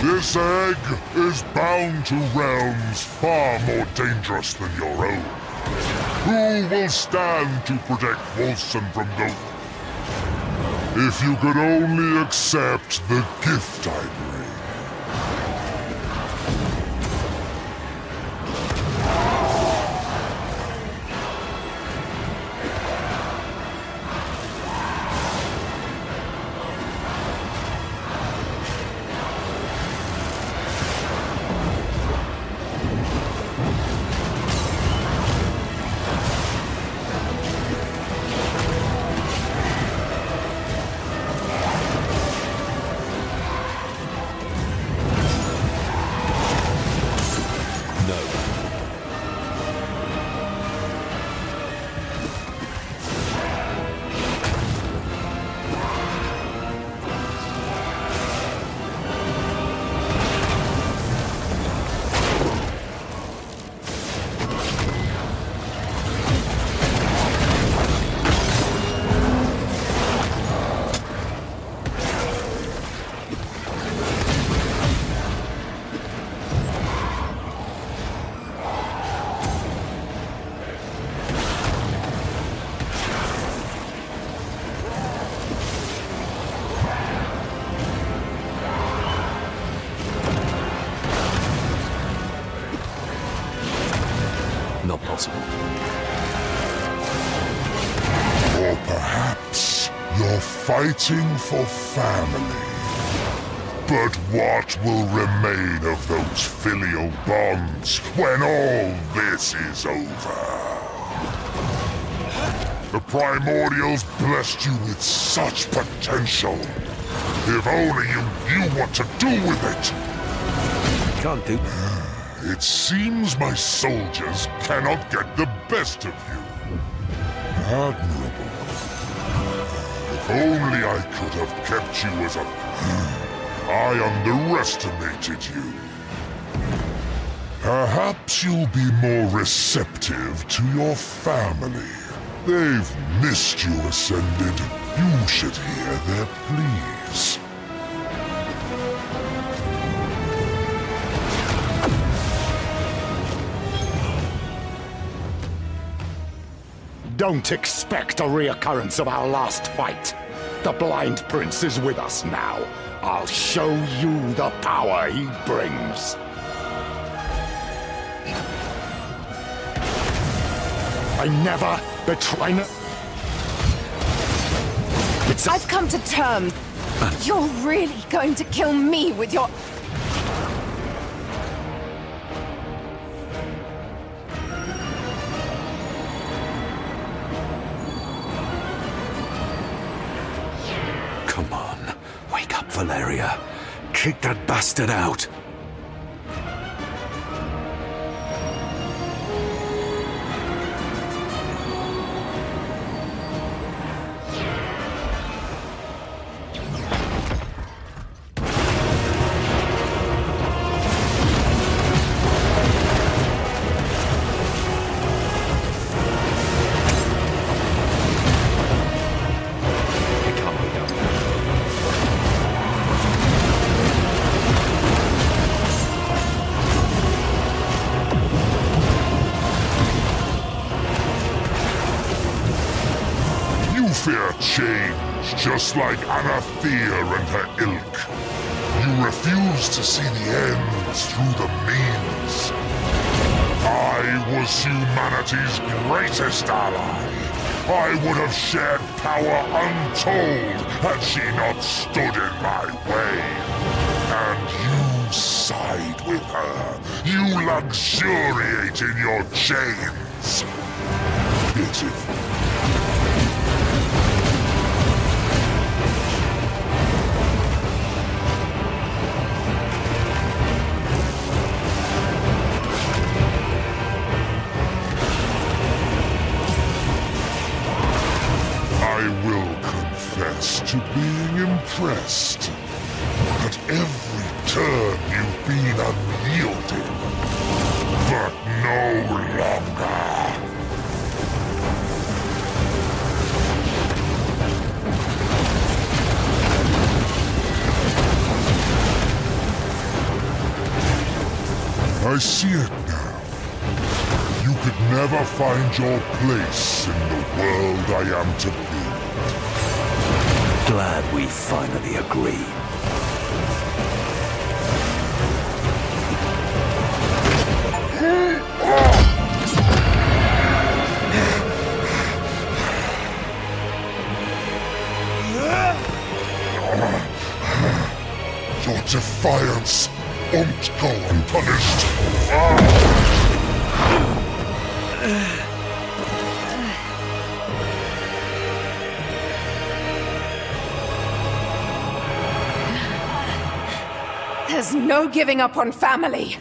Speaker 2: This egg is bound to realms far more dangerous than your own. Who will stand to protect Wolcen from those? If you could only accept the gift I bring.
Speaker 1: Not possible.
Speaker 2: Or perhaps you're fighting for family. But what will remain of those filial bonds when all this is over? The Primordials blessed you with such potential. If only you knew what to do with it!
Speaker 1: Can't do.
Speaker 2: It seems my soldiers cannot get the best of you. Admirable. If only I could have kept you as a... I underestimated you. Perhaps you'll be more receptive to your family. They've missed you, Ascended. You should hear their pleas.
Speaker 12: Don't expect a reoccurrence of our last fight. The Blind Prince is with us now. I'll show you the power he brings. I never betray...
Speaker 6: I've come to terms. You're really going to kill me with your...
Speaker 1: Come on. Wake up, Valeria. Kick that bastard out.
Speaker 2: Fear change, just like Anathea and her ilk. You refuse to see the ends through the means. I was humanity's greatest ally. I would have shared power untold had she not stood in my way. And you side with her. You luxuriate in your chains. Pitiful. To being impressed. At every turn you've been unyielding. But no longer. I see it now. You could never find your place in the world I am to be.
Speaker 1: Glad we finally agree.
Speaker 2: Your defiance won't go unpunished.
Speaker 6: There's no giving up on family.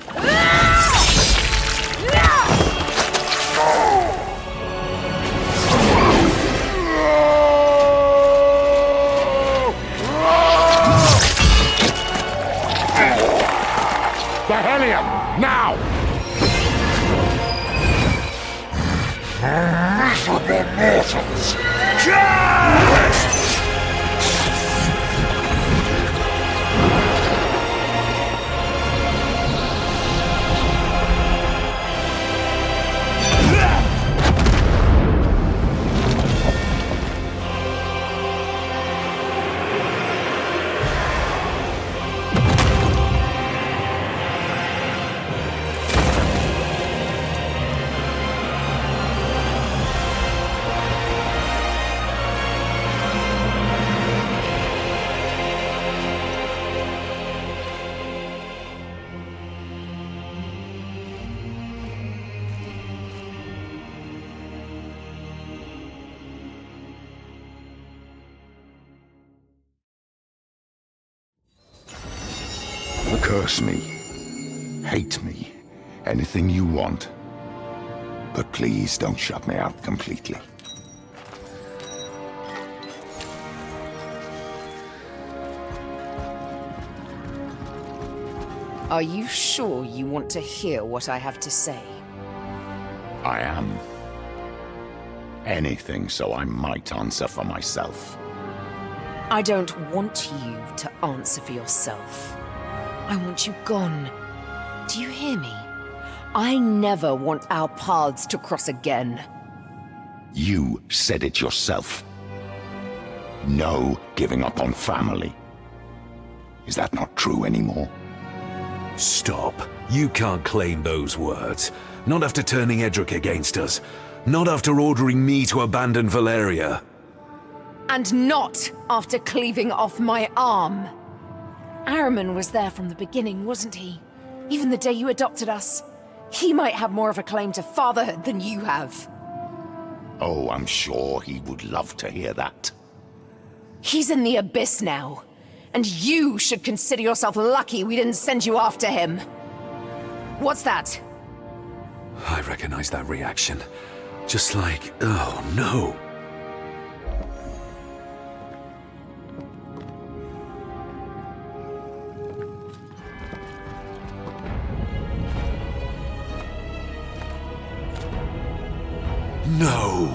Speaker 12: The Helium, now!
Speaker 2: Miserable mortals!
Speaker 12: Curse me. Hate me. Anything you want. But please don't shut me out completely.
Speaker 6: Are you sure you want to hear what I have to say?
Speaker 12: I am. Anything so I might answer for myself.
Speaker 6: I don't want you to answer for yourself. I want you gone. Do you hear me? I never want our paths to cross again.
Speaker 12: You said it yourself. No giving up on family. Is that not true anymore?
Speaker 1: Stop. You can't claim those words. Not after turning Edric against us. Not after ordering me to abandon Valeria.
Speaker 6: And not after cleaving off my arm. Ahriman was there from the beginning, wasn't he? Even the day you adopted us. He might have more of a claim to fatherhood than you have.
Speaker 12: Oh, I'm sure he would love to hear that.
Speaker 6: He's in the abyss now. And you should consider yourself lucky we didn't send you after him. What's that?
Speaker 1: I recognize that reaction. Just like, oh no. No!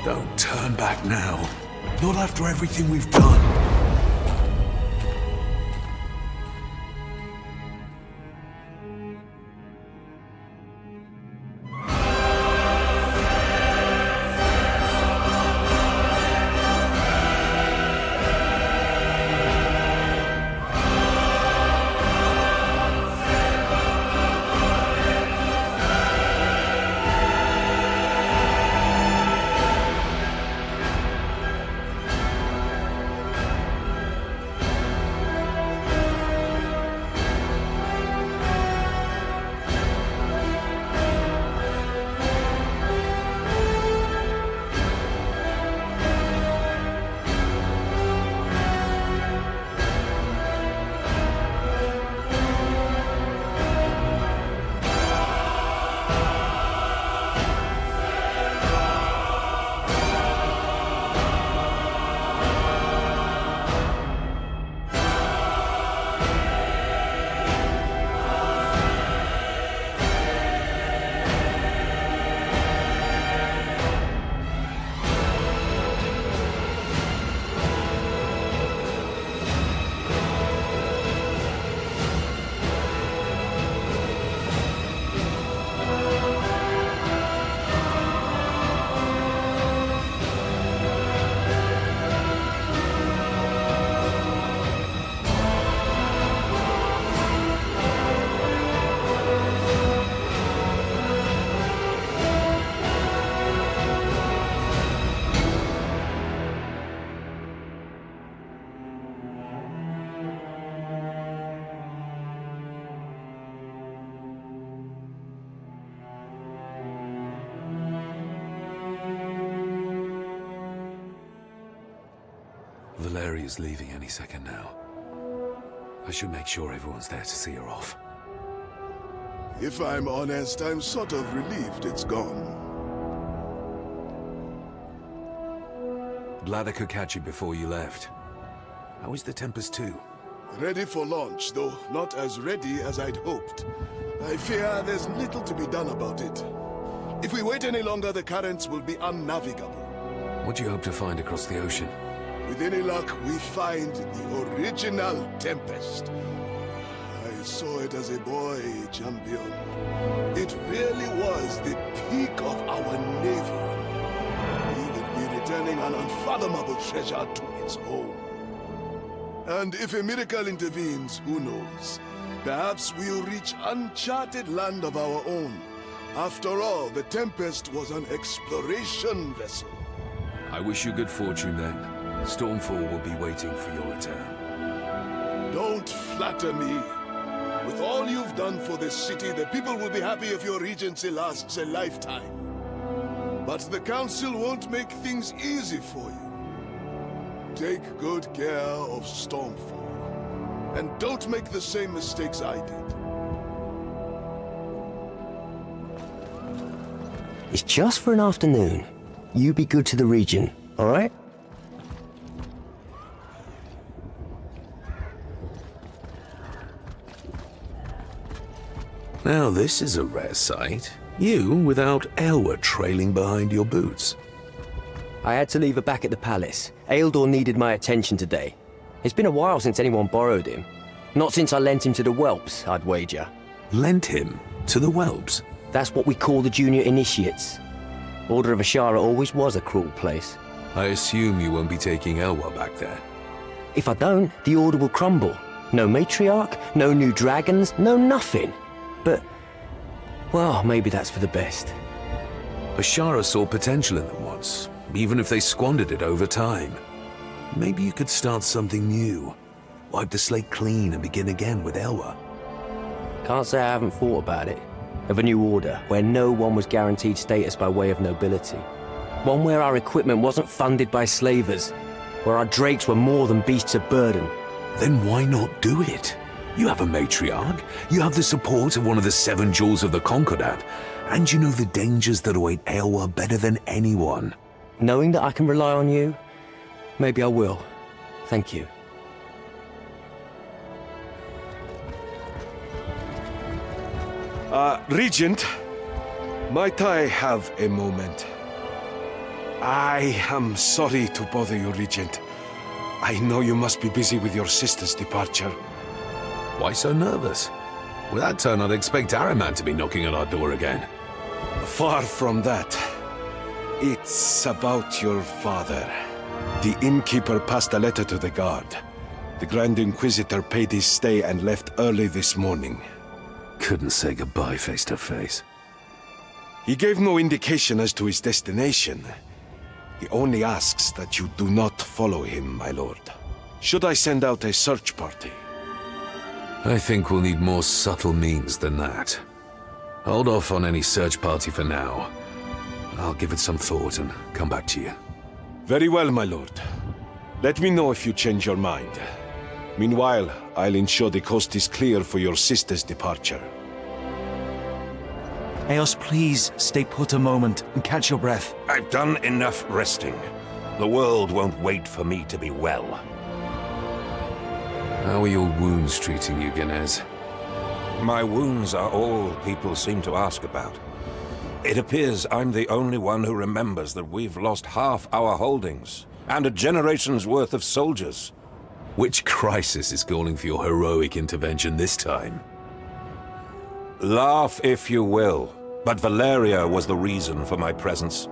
Speaker 1: Don't turn back now. Not after everything we've done. Valeria's leaving any second now. I should make sure everyone's there to see her off.
Speaker 5: If I'm honest, I'm sort of relieved it's gone.
Speaker 1: Glad I could catch you before you left. How is the Tempest 2?
Speaker 5: Ready for launch, though not as ready as I'd hoped. I fear there's little to be done about it. If we wait any longer, the currents will be unnavigable.
Speaker 1: What do you hope to find across the ocean?
Speaker 5: With any luck, we find the original Tempest. I saw it as a boy, champion. It really was the peak of our navel. We would be returning an unfathomable treasure to its home. And if a miracle intervenes, who knows? Perhaps we'll reach uncharted land of our own. After all, the Tempest was an exploration vessel.
Speaker 1: I wish you good fortune then. Stormfall will be waiting for your return.
Speaker 5: Don't flatter me. With all you've done for this city, the people will be happy if your regency lasts a lifetime. But the Council won't make things easy for you. Take good care of Stormfall. And don't make the same mistakes I did.
Speaker 11: It's just for an afternoon. You be good to the region, all right?
Speaker 1: Now this is a rare sight. You without Aelwa trailing behind your boots.
Speaker 11: I had to leave her back at the palace. Ealdor needed my attention today. It's been a while since anyone borrowed him. Not since I lent him to the whelps, I'd wager.
Speaker 1: Lent him to the whelps?
Speaker 11: That's what we call the junior initiates. Order of Ashara always was a cruel place.
Speaker 1: I assume you won't be taking Aelwa back there.
Speaker 11: If I don't, the order will crumble. No matriarch, no new dragons, no nothing. But, well, maybe that's for the best.
Speaker 1: Ashara saw potential in them once, even if they squandered it over time. Maybe you could start something new. Wipe the slate clean and begin again with Aelwa.
Speaker 11: Can't say I haven't thought about it. Of a new order, where no one was guaranteed status by way of nobility. One where our equipment wasn't funded by slavers. Where our drakes were more than beasts of burden.
Speaker 1: Then why not do it? You have a matriarch, you have the support of one of the 7 jewels of the Concordat, and you know the dangers that await Aelwa better than anyone.
Speaker 11: Knowing that I can rely on you, maybe I will. Thank you.
Speaker 9: Regent, might I have a moment? I am sorry to bother you, Regent. I know you must be busy with your sister's departure.
Speaker 1: Why so nervous? With that tone, I'd expect Ahriman to be knocking at our door again.
Speaker 9: Far from that. It's about your father. The innkeeper passed a letter to the guard. The Grand Inquisitor paid his stay and left early this morning.
Speaker 1: Couldn't say goodbye face to face.
Speaker 9: He gave no indication as to his destination. He only asks that you do not follow him, my lord. Should I send out a search party?
Speaker 1: I think we'll need more subtle means than that. Hold off on any search party for now. I'll give it some thought and come back to you.
Speaker 9: Very well, my lord. Let me know if you change your mind. Meanwhile, I'll ensure the coast is clear for your sister's departure.
Speaker 13: Eos, please stay put a moment and catch your breath.
Speaker 10: I've done enough resting. The world won't wait for me to be well.
Speaker 1: How are your wounds treating you, Ganez?
Speaker 10: My wounds are all people seem to ask about. It appears I'm the only one who remembers that we've lost half our holdings, and a generation's worth of soldiers.
Speaker 1: Which crisis is calling for your heroic intervention this time?
Speaker 10: Laugh if you will, but Valeria was the reason for my presence.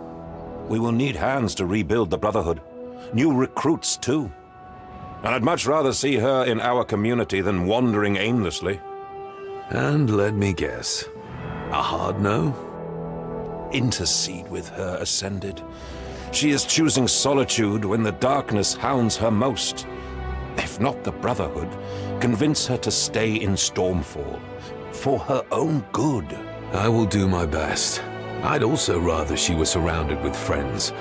Speaker 10: We will need hands to rebuild the Brotherhood. New recruits, too. And I'd much rather see her in our community than wandering aimlessly.
Speaker 1: And let me guess, a hard no?
Speaker 10: Intercede with her, Ascended. She is choosing solitude when the darkness hounds her most. If not the Brotherhood, convince her to stay in Stormfall. For her own good.
Speaker 1: I will do my best. I'd also rather she were surrounded with friends.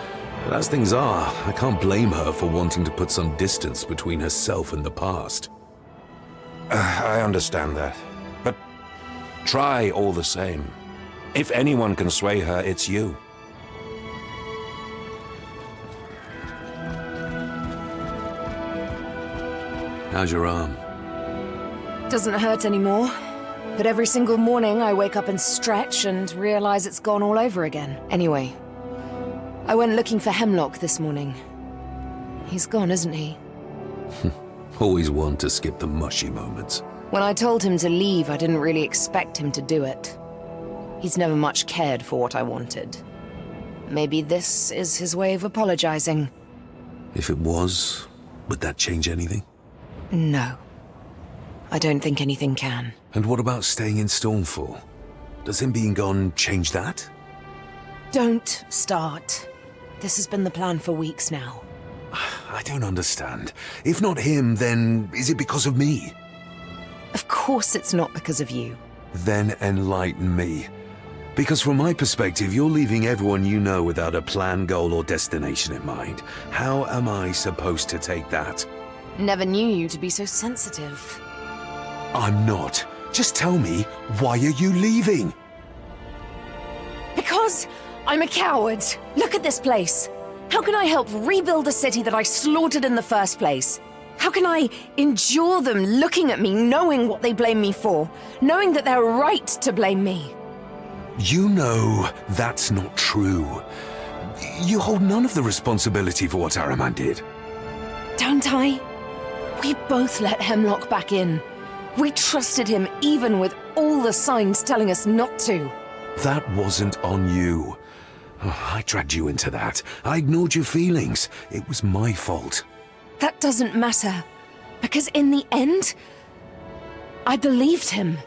Speaker 1: But as things are, I can't blame her for wanting to put some distance between herself and the past.
Speaker 10: I understand that. But try all the same. If anyone can sway her, it's you.
Speaker 1: How's your arm?
Speaker 6: Doesn't hurt anymore. But every single morning I wake up and stretch and realize it's gone all over again. Anyway, I went looking for Hemlock this morning. He's gone, isn't he?
Speaker 1: Always one to skip the mushy moments.
Speaker 6: When I told him to leave, I didn't really expect him to do it. He's never much cared for what I wanted. Maybe this is his way of apologizing.
Speaker 1: If it was, would that change anything?
Speaker 6: No. I don't think anything can.
Speaker 1: And what about staying in Stormfall? Does him being gone change that?
Speaker 6: Don't start. This has been the plan for weeks now.
Speaker 1: I don't understand. If not him, then is it because of me?
Speaker 6: Of course it's not because of you.
Speaker 1: Then enlighten me. Because from my perspective, you're leaving everyone you know without a plan, goal, or destination in mind. How am I supposed to take that?
Speaker 6: Never knew you to be so sensitive.
Speaker 1: I'm not. Just tell me, why are you leaving?
Speaker 6: Because I'm a coward. Look at this place. How can I help rebuild a city that I slaughtered in the first place? How can I endure them looking at me, knowing what they blame me for? Knowing that they're right to blame me?
Speaker 1: You know that's not true. You hold none of the responsibility for what Ahriman did.
Speaker 6: Don't I? We both let Hemlock back in. We trusted him even with all the signs telling us not to.
Speaker 1: That wasn't on you. I dragged you into that. I ignored your feelings. It was my fault.
Speaker 6: That doesn't matter. Because in the end, I believed him.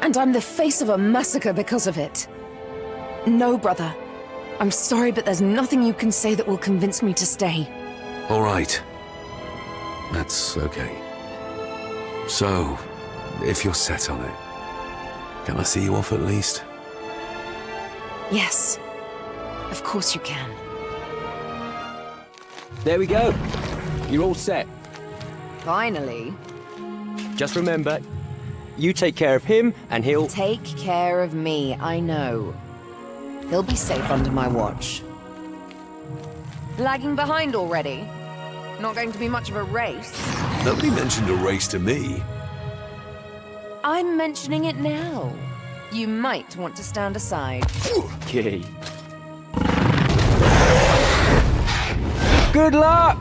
Speaker 6: And I'm the face of a massacre because of it. No, brother. I'm sorry, but there's nothing you can say that will convince me to stay.
Speaker 1: All right. That's okay. So, if you're set on it, can I see you off at least?
Speaker 6: Yes. Of course you can.
Speaker 11: There we go. You're all set.
Speaker 6: Finally.
Speaker 11: Just remember, you take care of him, and he'll...
Speaker 6: Take care of me, I know. He'll be safe under my watch. Lagging behind already? Not going to be much of a race.
Speaker 1: Nobody mentioned a race to me.
Speaker 6: I'm mentioning it now. You might want to stand aside.
Speaker 11: Okay. Good luck!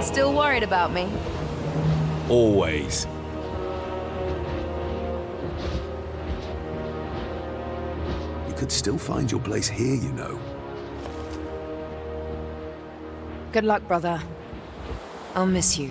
Speaker 6: Still worried about me?
Speaker 1: Always. You could still find your place here, you know.
Speaker 6: Good luck, brother. I'll miss you.